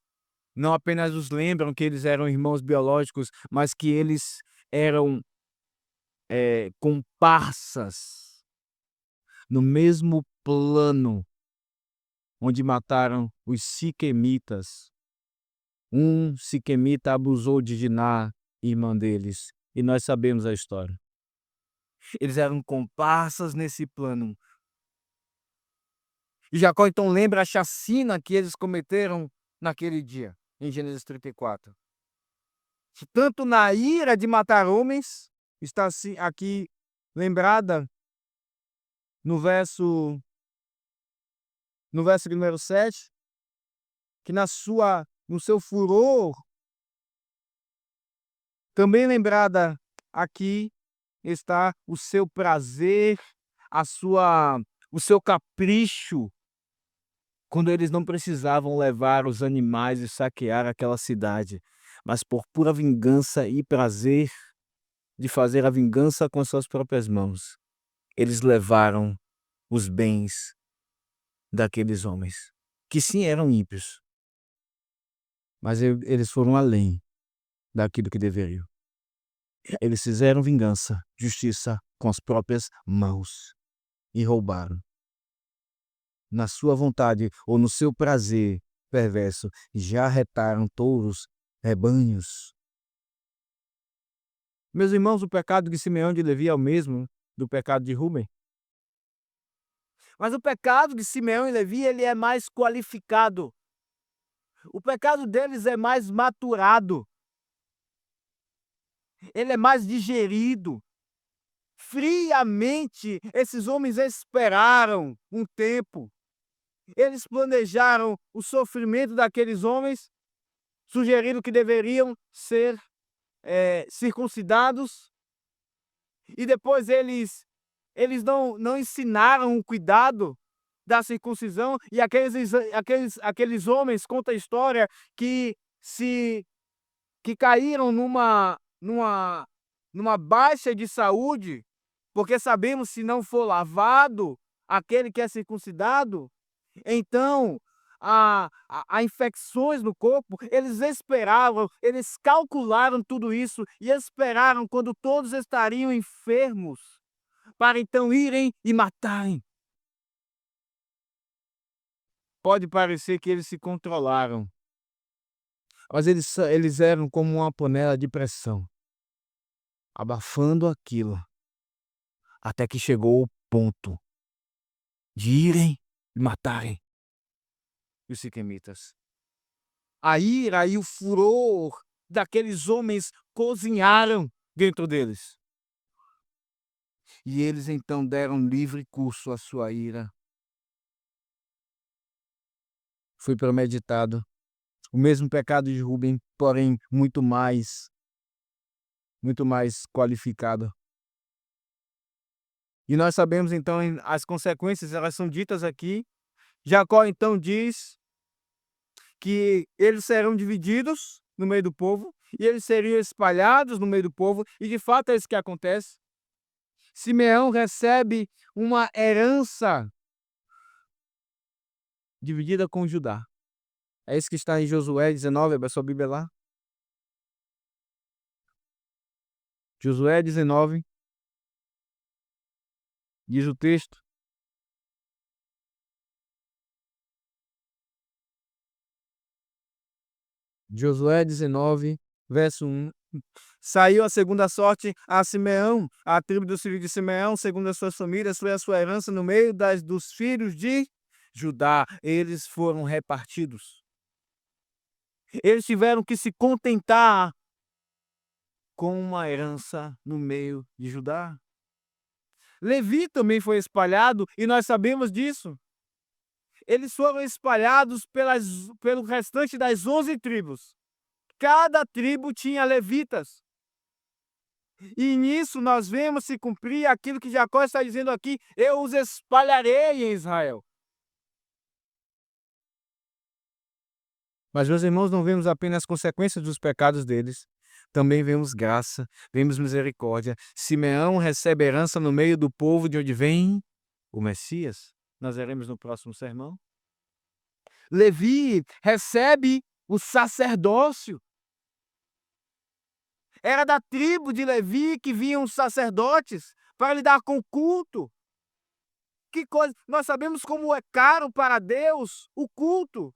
não apenas nos lembram que eles eram irmãos biológicos, mas que eles eram comparsas no mesmo plano onde mataram os siquemitas. Um siquemita abusou de Diná, irmã deles, e nós sabemos a história. Eles eram comparsas nesse plano. E Jacó então lembra a chacina que eles cometeram naquele dia, em Gênesis 34. Tanto na ira de matar homens, está assim aqui lembrada no verso número 7, que no seu furor, também lembrada aqui está o seu prazer, o seu capricho, quando eles não precisavam levar os animais e saquear aquela cidade, mas por pura vingança e prazer de fazer a vingança com suas próprias mãos, eles levaram os bens daqueles homens, que sim eram ímpios, mas eles foram além daquilo que deveriam. Eles fizeram vingança, justiça com as próprias mãos e roubaram. Na sua vontade ou no seu prazer perverso, já retaram touros, rebanhos. Meus irmãos, o pecado de Simeão e de Levi é o mesmo do pecado de Rúben. Mas o pecado de Simeão e Levi, ele é mais qualificado. O pecado deles é mais maturado. Ele é mais digerido. Friamente, esses homens esperaram um tempo. Eles planejaram o sofrimento daqueles homens, sugeriram que deveriam ser circuncidados, e depois eles não ensinaram o cuidado da circuncisão, e aqueles homens, conta a história, que caíram numa baixa de saúde, porque sabemos, se não for lavado aquele que é circuncidado, então há infecções no corpo. Eles esperavam, eles calcularam tudo isso e esperaram quando todos estariam enfermos, para então irem e matarem. Pode parecer que eles se controlaram, mas eles eram como uma panela de pressão, abafando aquilo, até que chegou o ponto de irem e matarem os siquemitas. A ira e o furor daqueles homens cozinharam dentro deles. E eles então deram livre curso à sua ira. Foi premeditado o mesmo pecado de Rubem, porém muito mais qualificado. E nós sabemos então as consequências, elas são ditas aqui. Jacó então diz que eles serão divididos no meio do povo, e eles seriam espalhados no meio do povo, e de fato é isso que acontece. Simeão recebe uma herança dividida com Judá. É isso que está em Josué 19, abre a sua Bíblia lá. Josué 19, diz o texto: Josué 19, verso 1. Saiu a segunda sorte a Simeão, a tribo dos filhos de Simeão, segundo as suas famílias, foi a sua herança no meio dos filhos de Judá. Eles foram repartidos. Eles tiveram que se contentar com uma herança no meio de Judá. Levi também foi espalhado, e nós sabemos disso. Eles foram espalhados pelo restante das 11 tribos. Cada tribo tinha levitas. E nisso nós vemos se cumprir aquilo que Jacó está dizendo aqui: eu os espalharei em Israel. Mas, meus irmãos, não vemos apenas as consequências dos pecados deles, também vemos graça, vemos misericórdia. Simeão recebe herança no meio do povo de onde vem o Messias. Nós veremos no próximo sermão. Levi recebe o sacerdócio. Era da tribo de Levi que vinham os sacerdotes para lidar com o culto. Que coisa! Nós sabemos como é caro para Deus o culto.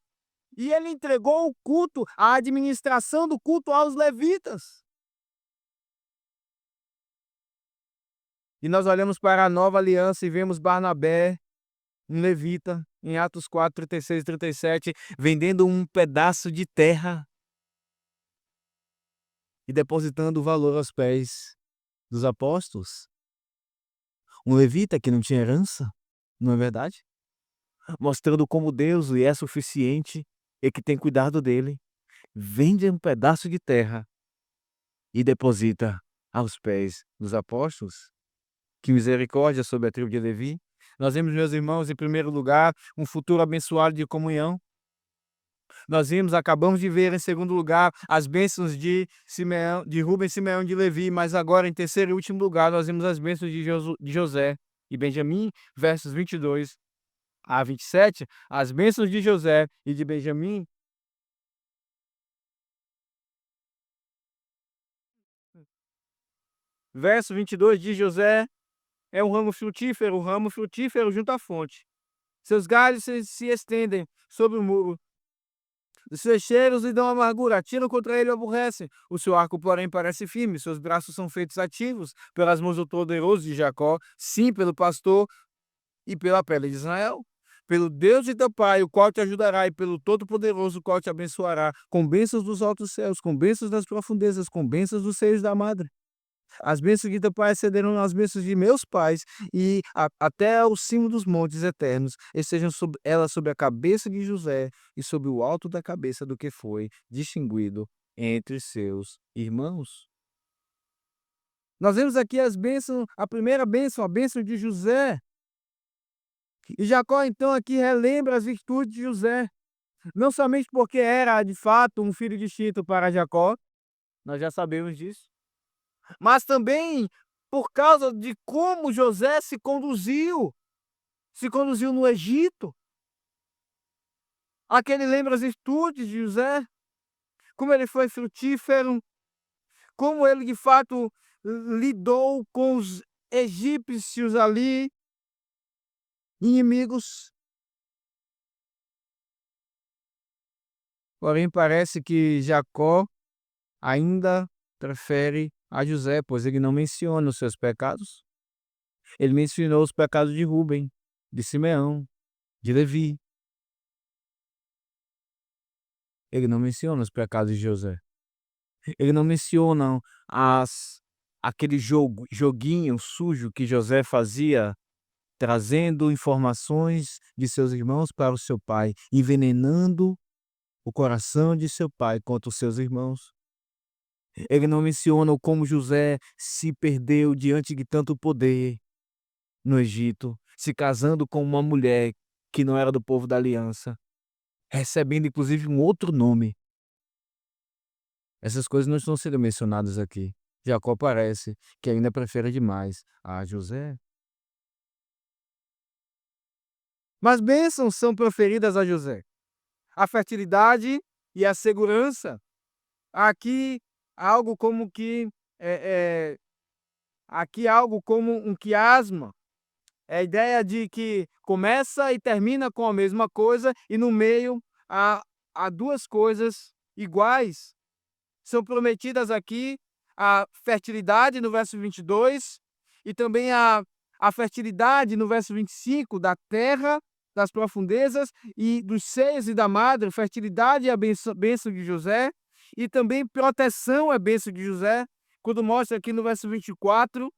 E ele entregou o culto, a administração do culto aos levitas. E nós olhamos para a nova aliança e vemos Barnabé, um levita, em Atos 4, 36 e 37, vendendo um pedaço de terra e depositando o valor aos pés dos apóstolos. Um levita que não tinha herança, não é verdade? Mostrando como Deus lhe é suficiente e que tem cuidado dele. Vende um pedaço de terra e deposita aos pés dos apóstolos. Que misericórdia sobre a tribo de Levi. Nós vemos, meus irmãos, em primeiro lugar, um futuro abençoado de comunhão. Nós vimos, acabamos de ver, em segundo lugar, as bênçãos de Simeão, de Rubem, Simeão, de Levi, mas agora, em terceiro e último lugar, nós vimos as bênçãos de José e Benjamim, versos 22 a 27, as bênçãos de José e de Benjamim. Verso 22 de José é um ramo frutífero junto à fonte. Seus galhos se estendem sobre o muro. Os seus cheiros lhe dão amargura, atiram contra ele e o aborrecem. O seu arco, porém, parece firme, seus braços são feitos ativos pelas mãos do poderoso de Jacó, sim, pelo pastor e pela pele de Israel. Pelo Deus de teu pai, o qual te ajudará, e pelo Todo-Poderoso, o qual te abençoará, com bênçãos dos altos céus, com bênçãos das profundezas, com bênçãos dos seios da madre. As bênçãos de teu pai excederão as bênçãos de meus pais, e até o cimo dos montes eternos, e sejam elas sobre a cabeça de José, e sobre o alto da cabeça do que foi distinguido entre seus irmãos. Nós vemos aqui as bênçãos, a primeira bênção, a bênção de José. E Jacó, então, aqui relembra as virtudes de José, não somente porque era, de fato, um filho distinto para Jacó, nós já sabemos disso, mas também por causa de como José se conduziu no Egito. Aqui ele lembra as virtudes de José, como ele foi frutífero, como ele de fato lidou com os egípcios ali, inimigos. Porém, parece que Jacó ainda prefere a José, pois ele não menciona os seus pecados. Ele mencionou os pecados de Rubem, de Simeão, de Levi. Ele não menciona os pecados de José. Ele não menciona aquele joguinho sujo que José fazia, trazendo informações de seus irmãos para o seu pai, envenenando o coração de seu pai contra os seus irmãos. Ele não menciona como José se perdeu diante de tanto poder no Egito, se casando com uma mulher que não era do povo da aliança, recebendo inclusive um outro nome. Essas coisas não estão sendo mencionadas aqui. Jacó parece que ainda prefere demais a José. Mas bênçãos são proferidas a José. A fertilidade e a segurança. Aqui algo como que aqui algo como um quiasma. É a ideia de que começa e termina com a mesma coisa e no meio há duas coisas iguais. São prometidas aqui a fertilidade no verso 22 e também a fertilidade no verso 25 da terra, das profundezas e dos seios e da madre. Fertilidade é a bênção de José e também proteção é a bênção de José, quando mostra aqui no verso 24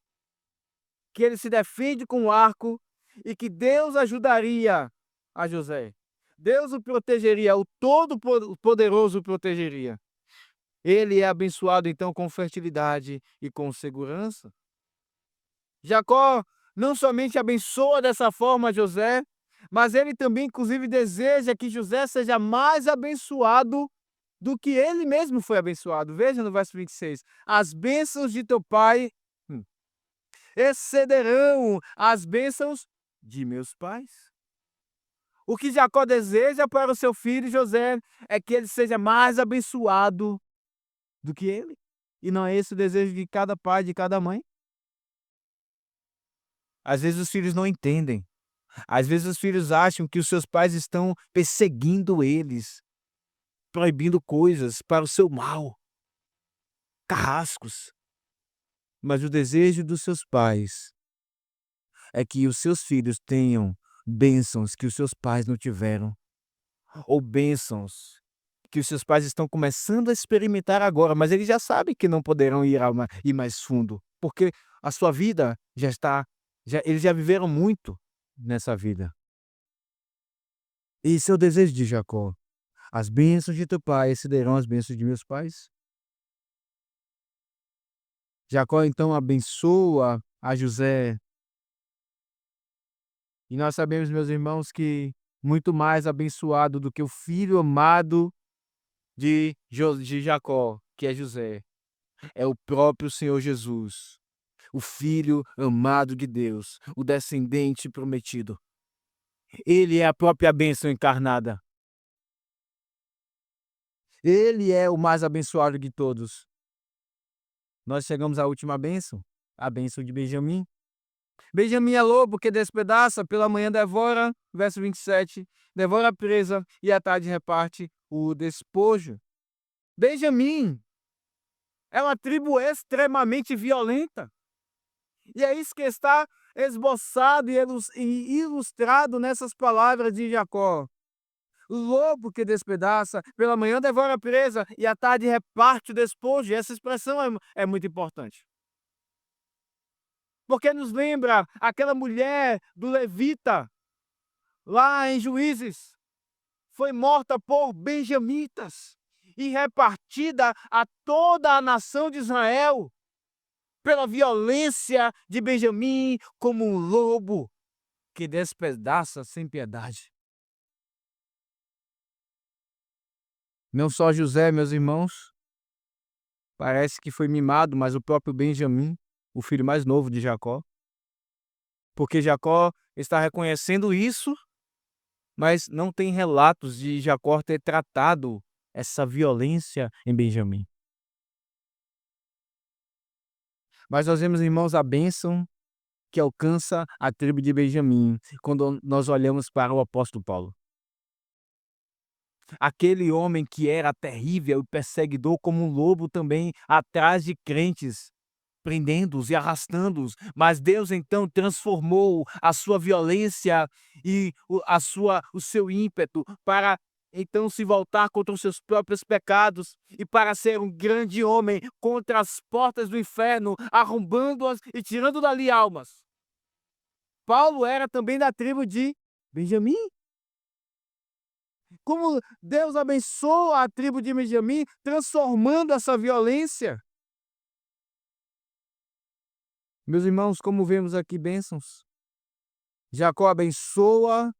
que ele se defende com o arco e que Deus ajudaria a José. Deus o protegeria, o Todo-Poderoso o protegeria. Ele é abençoado, então, com fertilidade e com segurança. Jacó não somente abençoa dessa forma José, mas ele também, inclusive, deseja que José seja mais abençoado do que ele mesmo foi abençoado. Veja no verso 26. As bênçãos de teu pai excederão as bênçãos de meus pais. O que Jacó deseja para o seu filho José é que ele seja mais abençoado do que ele. E não é esse o desejo de cada pai, de cada mãe? Às vezes os filhos não entendem. Às vezes os filhos acham que os seus pais estão perseguindo eles, proibindo coisas para o seu mal, carrascos. Mas o desejo dos seus pais é que os seus filhos tenham bênçãos que os seus pais não tiveram, ou bênçãos que os seus pais estão começando a experimentar agora, mas eles já sabem que não poderão ir mais fundo, porque a sua vida já está, eles já viveram muito nessa vida. Esse é o desejo de Jacó. As bênçãos de teu pai excederão as bênçãos de meus pais. Jacó então abençoa a José. E nós sabemos, meus irmãos, que muito mais abençoado do que o filho amado de Jacó, que é José, é o próprio Senhor Jesus, o filho amado de Deus, o descendente prometido. Ele é a própria bênção encarnada. Ele é o mais abençoado de todos. Nós chegamos à última bênção, a bênção de Benjamim. Benjamim é lobo que despedaça, pela manhã devora, verso 27, devora a presa e à tarde reparte o despojo. Benjamim é uma tribo extremamente violenta. E é isso que está esboçado e ilustrado nessas palavras de Jacó. O lobo que despedaça, pela manhã devora a presa e à tarde reparte o despojo. E essa expressão é muito importante. Porque nos lembra aquela mulher do levita, lá em Juízes, foi morta por benjamitas e repartida a toda a nação de Israel pela violência de Benjamim como um lobo que despedaça sem piedade. Não só José, meus irmãos, parece que foi mimado, mas o próprio Benjamim, o filho mais novo de Jacó, porque Jacó está reconhecendo isso, mas não tem relatos de Jacó ter tratado essa violência em Benjamim. Mas nós vemos, irmãos, a bênção que alcança a tribo de Benjamim quando nós olhamos para o apóstolo Paulo. Aquele homem que era terrível e perseguidor como um lobo também atrás de crentes, prendendo-os e arrastando-os, mas Deus então transformou a sua violência e o seu ímpeto para então se voltar contra os seus próprios pecados e para ser um grande homem contra as portas do inferno, arrombando-as e tirando dali almas. Paulo era também da tribo de Benjamim. Como Deus abençoa a tribo de Benjamim, transformando essa violência. Meus irmãos, como vemos aqui bênçãos. Jacó abençoa,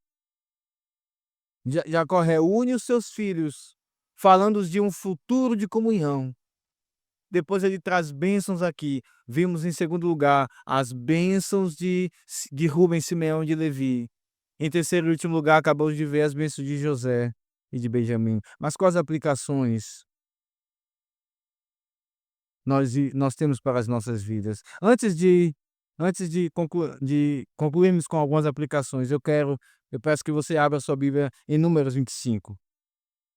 Jacó reúne os seus filhos, falando de um futuro de comunhão. Depois ele traz bênçãos aqui. Vimos em segundo lugar as bênçãos de Rubens, Simeão e de Levi. Em terceiro e último lugar, acabamos de ver as bênçãos de José e de Benjamim. Mas quais aplicações nós temos para as nossas vidas? Antes de concluirmos com algumas aplicações, eu peço que você abra a sua Bíblia em Números 25.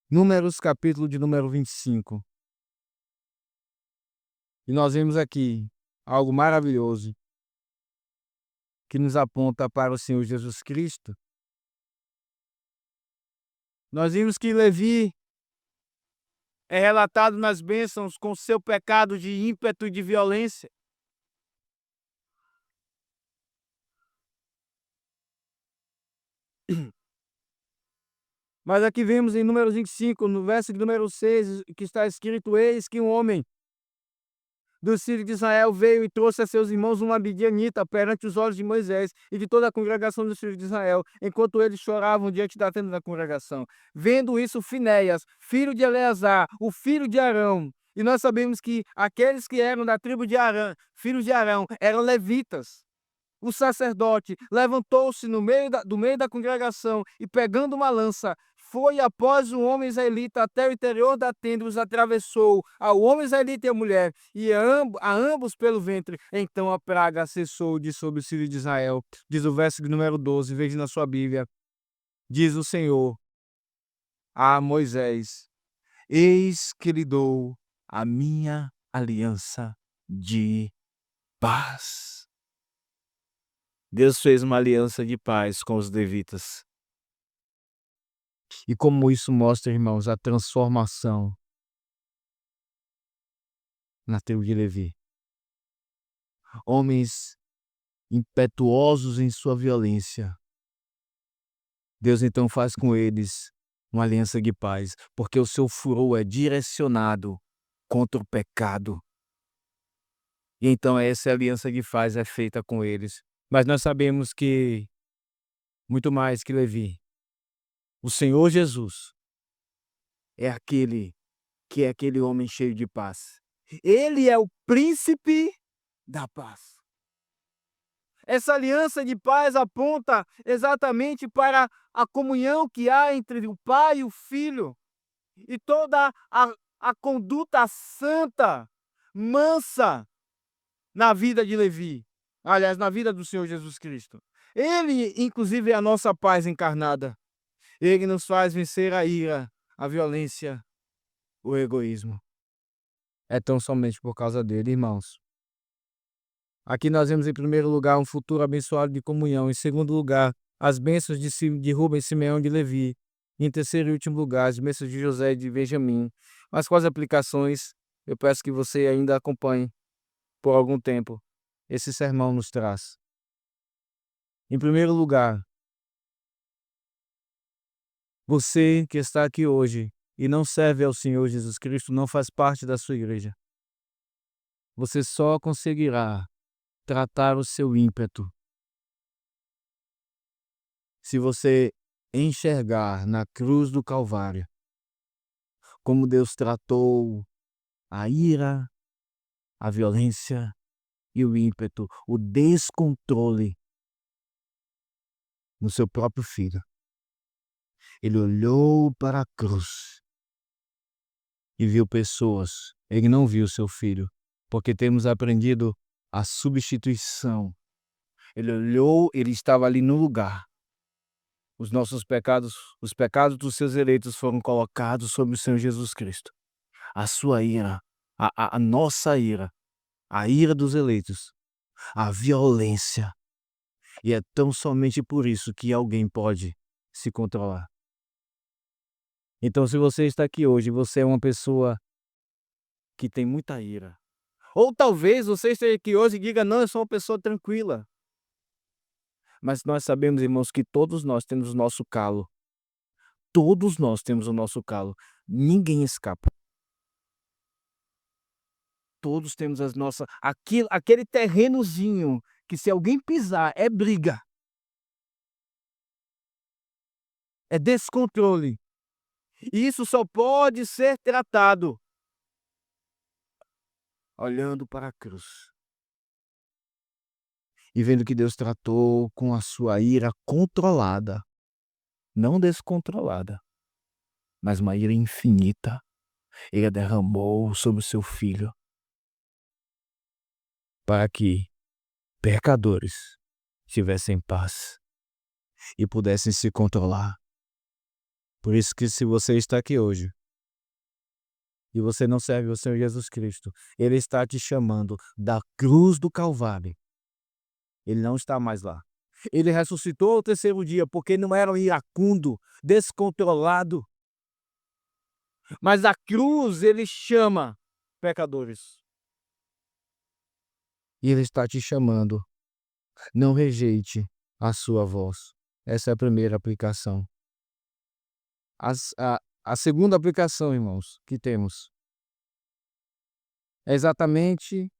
Números, capítulo de número 25. E nós vemos aqui algo maravilhoso que nos aponta para o Senhor Jesus Cristo. Nós vimos que Levi é relatado nas bênçãos com seu pecado de ímpeto e de violência. Mas aqui vemos em Números 25, no verso de número 6, que está escrito: eis que um homem dos filhos de Israel veio e trouxe a seus irmãos uma midianita perante os olhos de Moisés e de toda a congregação dos filhos de Israel, enquanto eles choravam diante da tenda da congregação. Vendo isso, Finéias, filho de Eleazar, o filho de Arão, e nós sabemos que aqueles que eram da tribo de Arã, filhos de Arão, eram levitas. O sacerdote levantou-se do meio da congregação e, pegando uma lança, foi após o homem israelita até o interior da tenda, os atravessou, ao homem israelita e à mulher, e a ambos pelo ventre. Então a praga cessou de sobre os filhos de Israel. Diz o verso de número 12, veja na sua Bíblia. Diz o Senhor a Moisés: Eis que lhe dou a minha aliança de paz. Deus fez uma aliança de paz com os levitas. E como isso mostra, irmãos, a transformação na tribo de Levi. Homens impetuosos em sua violência. Deus então faz com eles uma aliança de paz, porque o seu furor é direcionado contra o pecado. E então essa aliança de paz é feita com eles. Mas nós sabemos que, muito mais que Levi, o Senhor Jesus é aquele homem cheio de paz. Ele é o príncipe da paz. Essa aliança de paz aponta exatamente para a comunhão que há entre o Pai e o Filho e toda a conduta santa, mansa na vida de Levi. Aliás, na vida do Senhor Jesus Cristo. Ele, inclusive, é a nossa paz encarnada. Ele nos faz vencer a ira, a violência, o egoísmo. É tão somente por causa dele, irmãos. Aqui nós vemos em primeiro lugar um futuro abençoado de comunhão. Em segundo lugar, as bênçãos de Rubem, Simeão e de Levi. Em terceiro e último lugar, as bênçãos de José e de Benjamim. Mas quais aplicações eu peço que você ainda acompanhe por algum tempo esse sermão nos traz. Em primeiro lugar, você que está aqui hoje e não serve ao Senhor Jesus Cristo, não faz parte da sua igreja. Você só conseguirá tratar o seu ímpeto se você enxergar na cruz do Calvário como Deus tratou a ira, a violência e o ímpeto, o descontrole no seu próprio filho. Ele olhou para a cruz e viu pessoas. Ele não viu seu filho, porque temos aprendido a substituição. Ele olhou, ele estava ali no lugar. Os nossos pecados, os pecados dos seus eleitos foram colocados sobre o Senhor Jesus Cristo. A sua ira, a nossa ira, a ira dos eleitos, a violência. E é tão somente por isso que alguém pode se controlar. Então, se você está aqui hoje, você é uma pessoa que tem muita ira. Ou talvez você esteja aqui hoje e diga, não, eu sou uma pessoa tranquila. Mas nós sabemos, irmãos, que todos nós temos o nosso calo. Todos nós temos o nosso calo. Ninguém escapa. Todos temos as nossas... aquele terrenozinho que se alguém pisar é briga. É descontrole. E isso só pode ser tratado olhando para a cruz. E vendo que Deus tratou com a sua ira controlada. Não descontrolada, mas uma ira infinita. Ele a derramou sobre o seu filho para que pecadores tivessem paz e pudessem se controlar. Por isso que se você está aqui hoje e você não serve o Senhor Jesus Cristo, Ele está te chamando da cruz do Calvário. Ele não está mais lá. Ele ressuscitou ao terceiro dia porque não era um iracundo, descontrolado. Mas a cruz Ele chama pecadores. E Ele está te chamando. Não rejeite a sua voz. Essa é a primeira aplicação. A segunda aplicação, irmãos, que temos É exatamente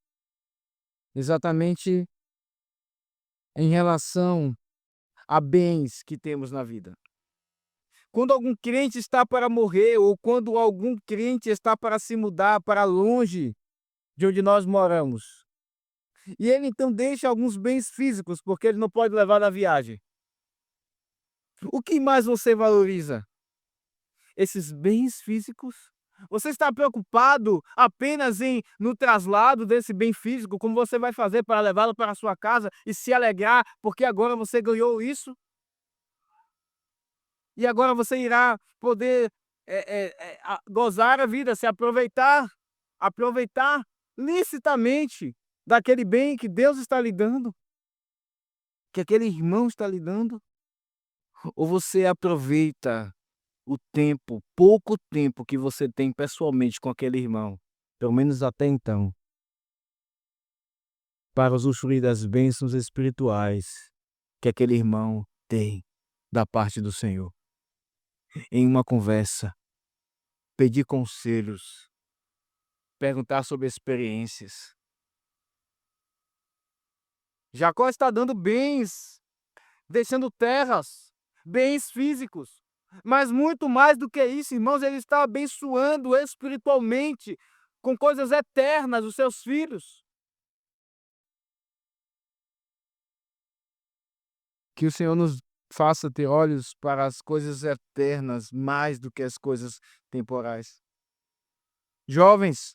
em relação a bens que temos na vida. Quando algum crente está para morrer ou quando algum crente está para se mudar para longe de onde nós moramos, e ele então deixa alguns bens físicos, porque ele não pode levar na viagem. O que mais você valoriza? Esses bens físicos? Você está preocupado apenas no traslado desse bem físico, como você vai fazer para levá-lo para a sua casa e se alegrar, porque agora você ganhou isso? E agora você irá poder gozar a vida, se aproveitar licitamente daquele bem que Deus está lhe dando, que aquele irmão está lhe dando? Ou você aproveita o tempo, pouco tempo que você tem pessoalmente com aquele irmão, pelo menos até então, para usufruir das bênçãos espirituais que aquele irmão tem da parte do Senhor? Em uma conversa, pedir conselhos, perguntar sobre experiências. Jacó está dando bens, deixando terras, bens físicos. Mas muito mais do que isso, irmãos, ele está abençoando espiritualmente, com coisas eternas, os seus filhos. Que o Senhor nos faça ter olhos para as coisas eternas, mais do que as coisas temporais. Jovens,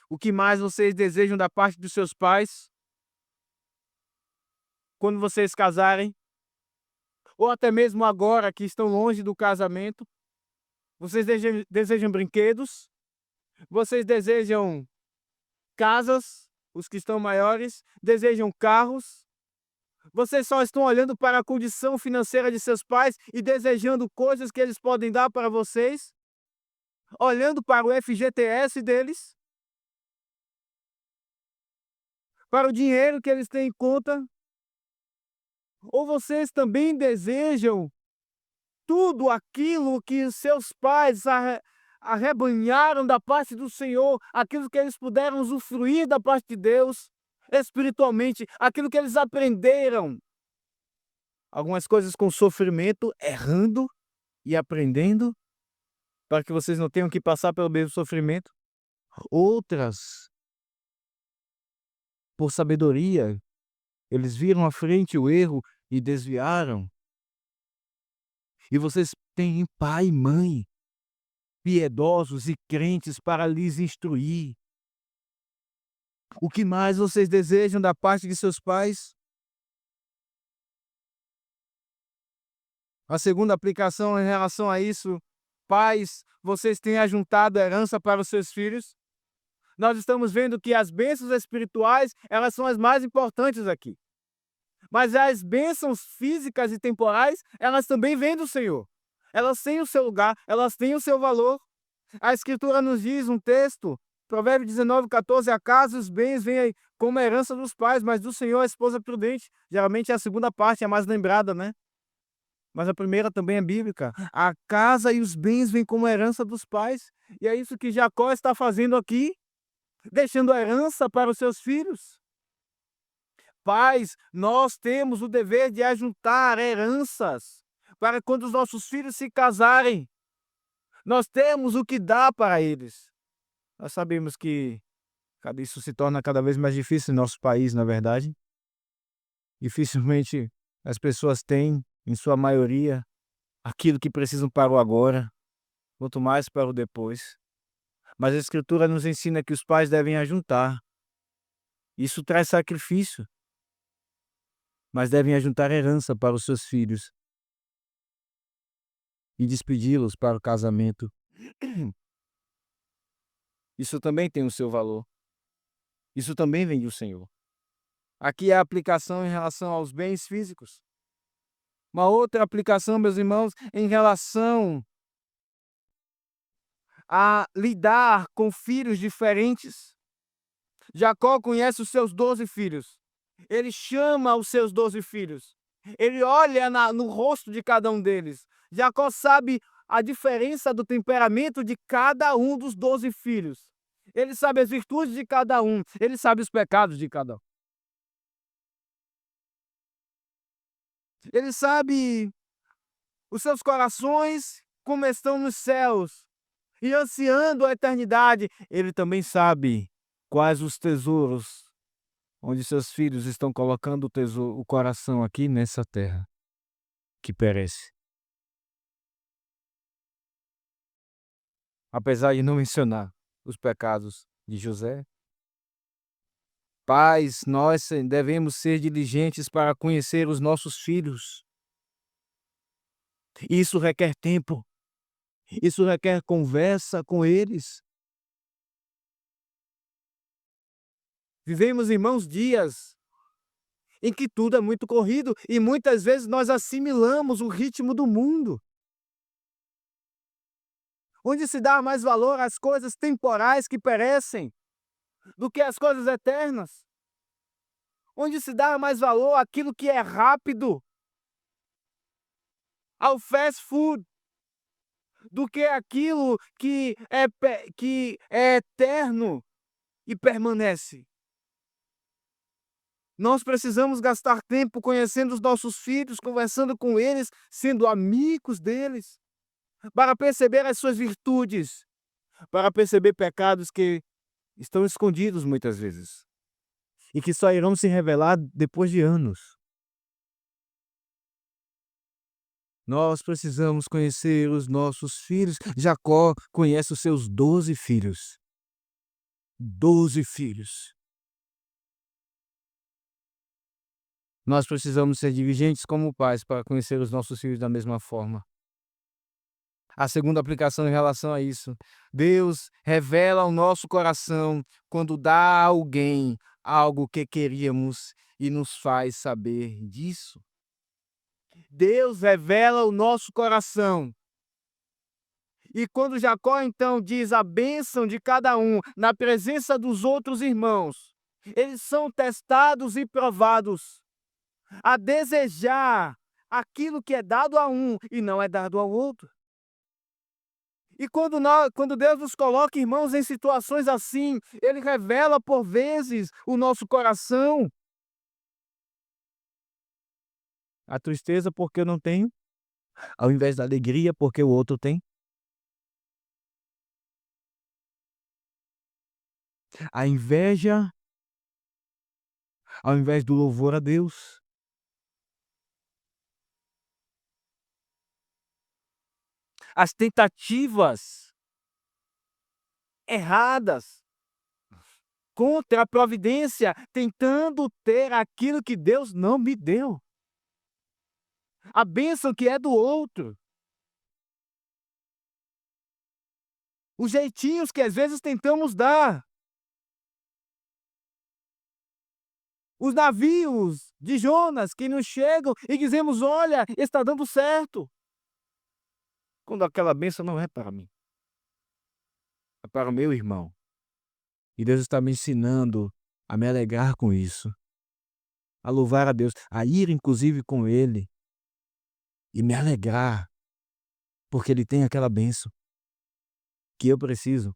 o que mais vocês desejam da parte dos seus pais? Quando vocês casarem? Ou até mesmo agora que estão longe do casamento? Vocês desejam brinquedos? Vocês desejam casas? Os que estão maiores desejam carros? Vocês só estão olhando para a condição financeira de seus pais e desejando coisas que eles podem dar para vocês? Olhando para o FGTS deles? Para o dinheiro que eles têm em conta? Ou vocês também desejam tudo aquilo que seus pais arrebanharam da parte do Senhor, aquilo que eles puderam usufruir da parte de Deus, espiritualmente, aquilo que eles aprenderam? Algumas coisas com sofrimento, errando e aprendendo, para que vocês não tenham que passar pelo mesmo sofrimento. Outras, por sabedoria, eles viram à frente o erro e desviaram. E vocês têm pai e mãe piedosos e crentes para lhes instruir. O que mais vocês desejam da parte de seus pais? A segunda aplicação em relação a isso: pais, vocês têm ajuntado herança para os seus filhos? Nós estamos vendo que as bênçãos espirituais, elas são as mais importantes aqui. Mas as bênçãos físicas e temporais, elas também vêm do Senhor. Elas têm o seu lugar, elas têm o seu valor. A Escritura nos diz um texto, Provérbios 19:14, acaso os bens vêm como herança dos pais, mas do Senhor a esposa prudente. Geralmente é a segunda parte, é a mais lembrada, né? Mas a primeira também é bíblica. A casa e os bens vêm como herança dos pais. E é isso que Jacó está fazendo aqui, deixando a herança para os seus filhos. Pais, nós temos o dever de ajuntar heranças para quando os nossos filhos se casarem. Nós temos o que dar para eles. Nós sabemos que isso se torna cada vez mais difícil no nosso país, na verdade. Dificilmente as pessoas têm, em sua maioria, aquilo que precisam para o agora, quanto mais para o depois. Mas a Escritura nos ensina que os pais devem ajuntar. Isso traz sacrifício, mas devem ajuntar herança para os seus filhos e despedi-los para o casamento. Isso também tem o seu valor. Isso também vem do Senhor. Aqui é a aplicação em relação aos bens físicos. Uma outra aplicação, meus irmãos, em relação a lidar com filhos diferentes. Jacó conhece os seus 12 filhos. Ele chama os seus 12 filhos. Ele olha no rosto de cada um deles. Jacó sabe a diferença do temperamento de cada um dos 12 filhos. Ele sabe as virtudes de cada um, ele sabe os pecados de cada um. Ele sabe os seus corações como estão nos céus e ansiando a eternidade. Ele também sabe quais os tesouros onde seus filhos estão colocando o coração aqui nessa terra que perece. Apesar de não mencionar os pecados de José, pais, nós devemos ser diligentes para conhecer os nossos filhos. Isso requer tempo, isso requer conversa com eles. Vivemos, irmãos, dias em que tudo é muito corrido e muitas vezes nós assimilamos o ritmo do mundo, onde se dá mais valor às coisas temporais que perecem do que às coisas eternas, onde se dá mais valor àquilo que é rápido, ao fast food, do que aquilo que é eterno e permanece. Nós precisamos gastar tempo conhecendo os nossos filhos, conversando com eles, sendo amigos deles, para perceber as suas virtudes, para perceber pecados que estão escondidos muitas vezes e que só irão se revelar depois de anos. Nós precisamos conhecer os nossos filhos. Jacó conhece os seus 12 filhos. 12 filhos. Nós precisamos ser diligentes como pais para conhecer os nossos filhos da mesma forma. A segunda aplicação em relação a isso: Deus revela ao nosso coração quando dá a alguém algo que queríamos e nos faz saber disso. Deus revela o nosso coração. E quando Jacó então diz a bênção de cada um na presença dos outros irmãos, eles são testados e provados a desejar aquilo que é dado a um e não é dado ao outro. E quando Deus nos coloca, irmãos, em situações assim, Ele revela por vezes o nosso coração. A tristeza porque eu não tenho, ao invés da alegria porque o outro tem. A inveja, ao invés do louvor a Deus. As tentativas erradas contra a providência, tentando ter aquilo que Deus não me deu. A bênção que é do outro. Os jeitinhos que às vezes tentamos dar. Os navios de Jonas que nos chegam e dizemos: olha, está dando certo. Quando aquela bênção não é para mim, é para o meu irmão. E Deus está me ensinando a me alegrar com isso, a louvar a Deus, a ir inclusive com Ele e me alegrar, porque Ele tem aquela bênção que eu preciso,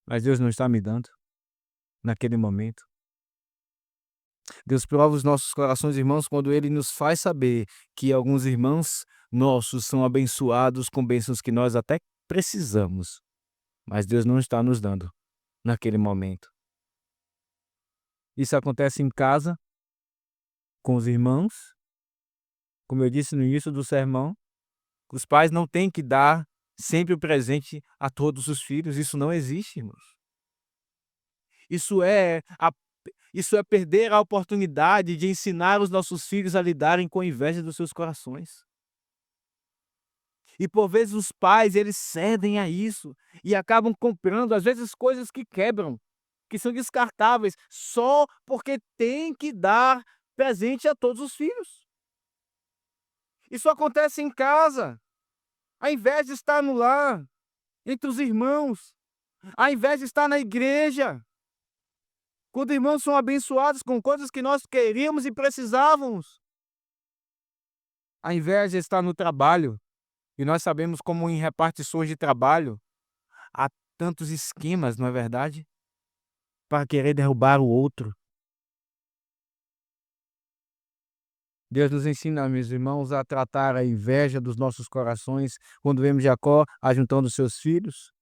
mas Deus não está me dando naquele momento. Deus prova os nossos corações, irmãos, quando Ele nos faz saber que alguns irmãos nossos são abençoados com bênçãos que nós até precisamos, mas Deus não está nos dando naquele momento. Isso acontece em casa, com os irmãos, como eu disse no início do sermão, os pais não têm que dar sempre o presente a todos os filhos, isso não existe, irmãos. Isso é perder a oportunidade de ensinar os nossos filhos a lidarem com a inveja dos seus corações. E por vezes os pais, eles cedem a isso e acabam comprando, às vezes, coisas que quebram, que são descartáveis, só porque tem que dar presente a todos os filhos. Isso acontece em casa. A inveja está no lar, entre os irmãos. A inveja está na igreja. Quando irmãos são abençoados com coisas que nós queríamos e precisávamos. A inveja está no trabalho. E nós sabemos como em repartições de trabalho há tantos esquemas, não é verdade? para querer derrubar o outro. Deus nos ensina, meus irmãos, a tratar a inveja dos nossos corações quando vemos Jacó ajuntando seus filhos.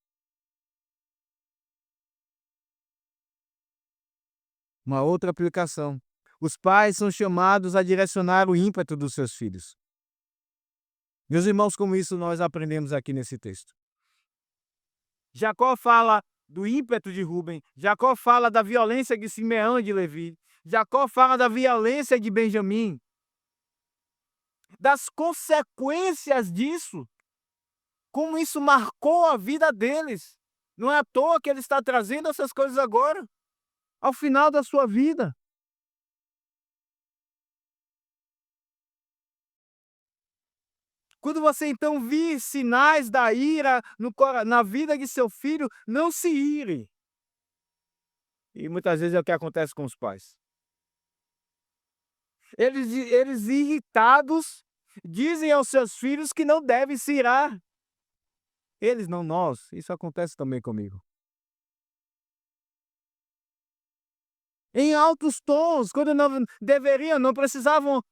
Uma outra aplicação. Os pais são chamados a direcionar o ímpeto dos seus filhos. Meus irmãos, como isso nós aprendemos aqui nesse texto. Jacó fala do ímpeto de Rúben, Jacó fala da violência de Simeão e de Levi, Jacó fala da violência de Benjamim, das consequências disso, como isso marcou a vida deles. Não é à toa que ele está trazendo essas coisas agora, ao final da sua vida. Quando você então vir sinais da ira na vida de seu filho, não se ire. E muitas vezes é o que acontece com os pais. Eles irritados dizem aos seus filhos que não devem se irar. Eles não, nós. Isso acontece também comigo. Em altos tons, quando não deveriam, não precisavam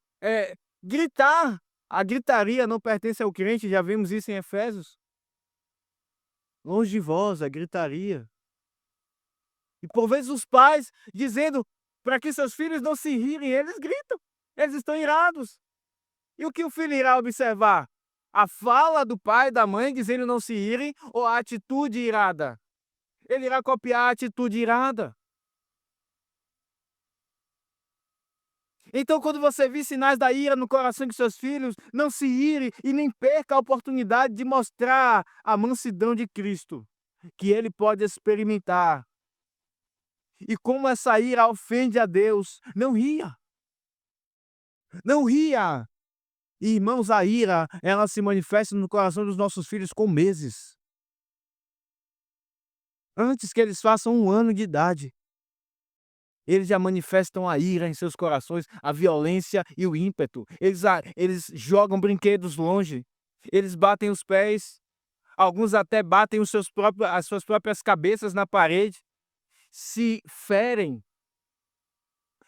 gritar. A gritaria não pertence ao crente, já vimos isso em Efésios. Longe de vós, a gritaria. E por vezes os pais dizendo para que seus filhos não se irem, eles gritam, eles estão irados. E o que o filho irá observar? A fala do pai e da mãe dizendo não se irem ou a atitude irada? Ele irá copiar a atitude irada. Então, quando você vir sinais da ira no coração de seus filhos, não se ire e nem perca a oportunidade de mostrar a mansidão de Cristo, que ele pode experimentar. E como essa ira ofende a Deus, não ria. Não ria. E, irmãos, a ira, ela se manifesta no coração dos nossos filhos com meses. Antes que eles façam 1 ano de idade. Eles já manifestam a ira em seus corações, a violência e o ímpeto. Eles jogam brinquedos longe. Eles batem os pés. Alguns até batem as suas próprias cabeças na parede. Se ferem.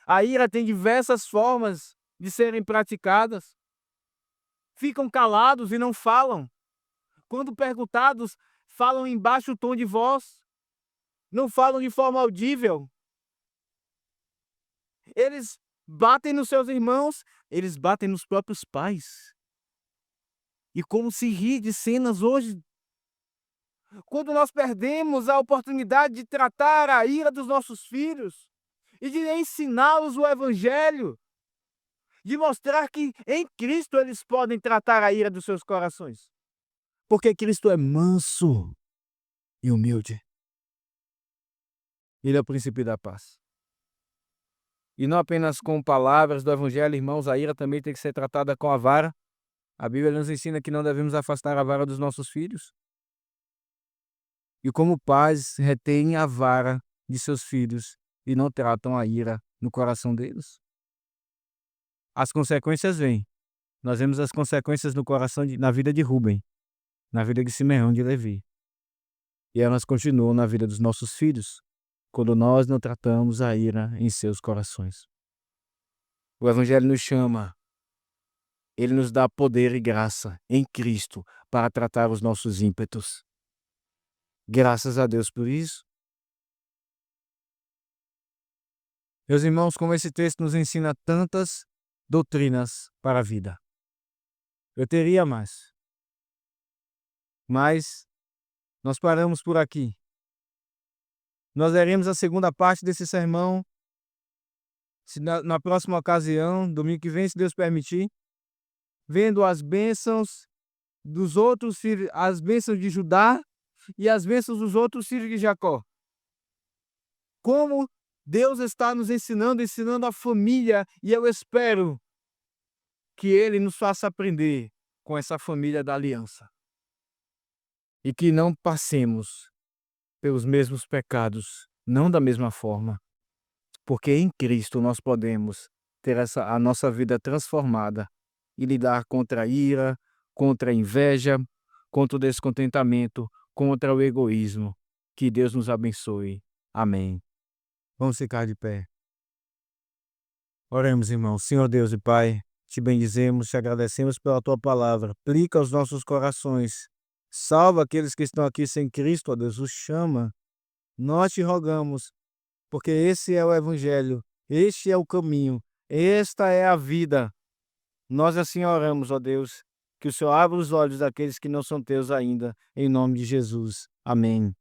A ira tem diversas formas de serem praticadas. Ficam calados e não falam. Quando perguntados, falam em baixo tom de voz. Não falam de forma audível. Eles batem nos seus irmãos, eles batem nos próprios pais. E como se ri de cenas hoje. Quando nós perdemos a oportunidade de tratar a ira dos nossos filhos e de ensiná-los o Evangelho, de mostrar que em Cristo eles podem tratar a ira dos seus corações. Porque Cristo é manso e humilde. Ele é o príncipe da paz. E não apenas com palavras do Evangelho, irmãos, a ira também tem que ser tratada com a vara. A Bíblia nos ensina que não devemos afastar a vara dos nossos filhos. E como pais retêm a vara de seus filhos e não tratam a ira no coração deles. As consequências vêm. Nós vemos as consequências no coração na vida de Rúben, na vida de Simeão, de Levi. E elas continuam na vida dos nossos filhos, quando nós não tratamos a ira em seus corações. O Evangelho nos chama, ele nos dá poder e graça em Cristo para tratar os nossos ímpetos. Graças a Deus por isso. Meus irmãos, como esse texto nos ensina tantas doutrinas para a vida. Eu teria mais. Mas nós paramos por aqui. Nós veremos a segunda parte desse sermão na próxima ocasião, domingo que vem, se Deus permitir, vendo as bênçãos dos outros filhos, as bênçãos de Judá e as bênçãos dos outros filhos de Jacó. Como Deus está nos ensinando a família, e eu espero que Ele nos faça aprender com essa família da aliança. E que não passemos pelos mesmos pecados, não da mesma forma, porque em Cristo nós podemos ter a nossa vida transformada e lidar contra a ira, contra a inveja, contra o descontentamento, contra o egoísmo. Que Deus nos abençoe. Amém. Vamos ficar de pé. Oremos, irmãos. Senhor Deus e Pai, te bendizemos, te agradecemos pela tua palavra. Aplica aos nossos corações. Salva aqueles que estão aqui sem Cristo, ó Deus, os chama. Nós te rogamos, porque esse é o Evangelho, este é o caminho, esta é a vida. Nós assim oramos, ó Deus, que o Senhor abra os olhos daqueles que não são teus ainda, em nome de Jesus. Amém.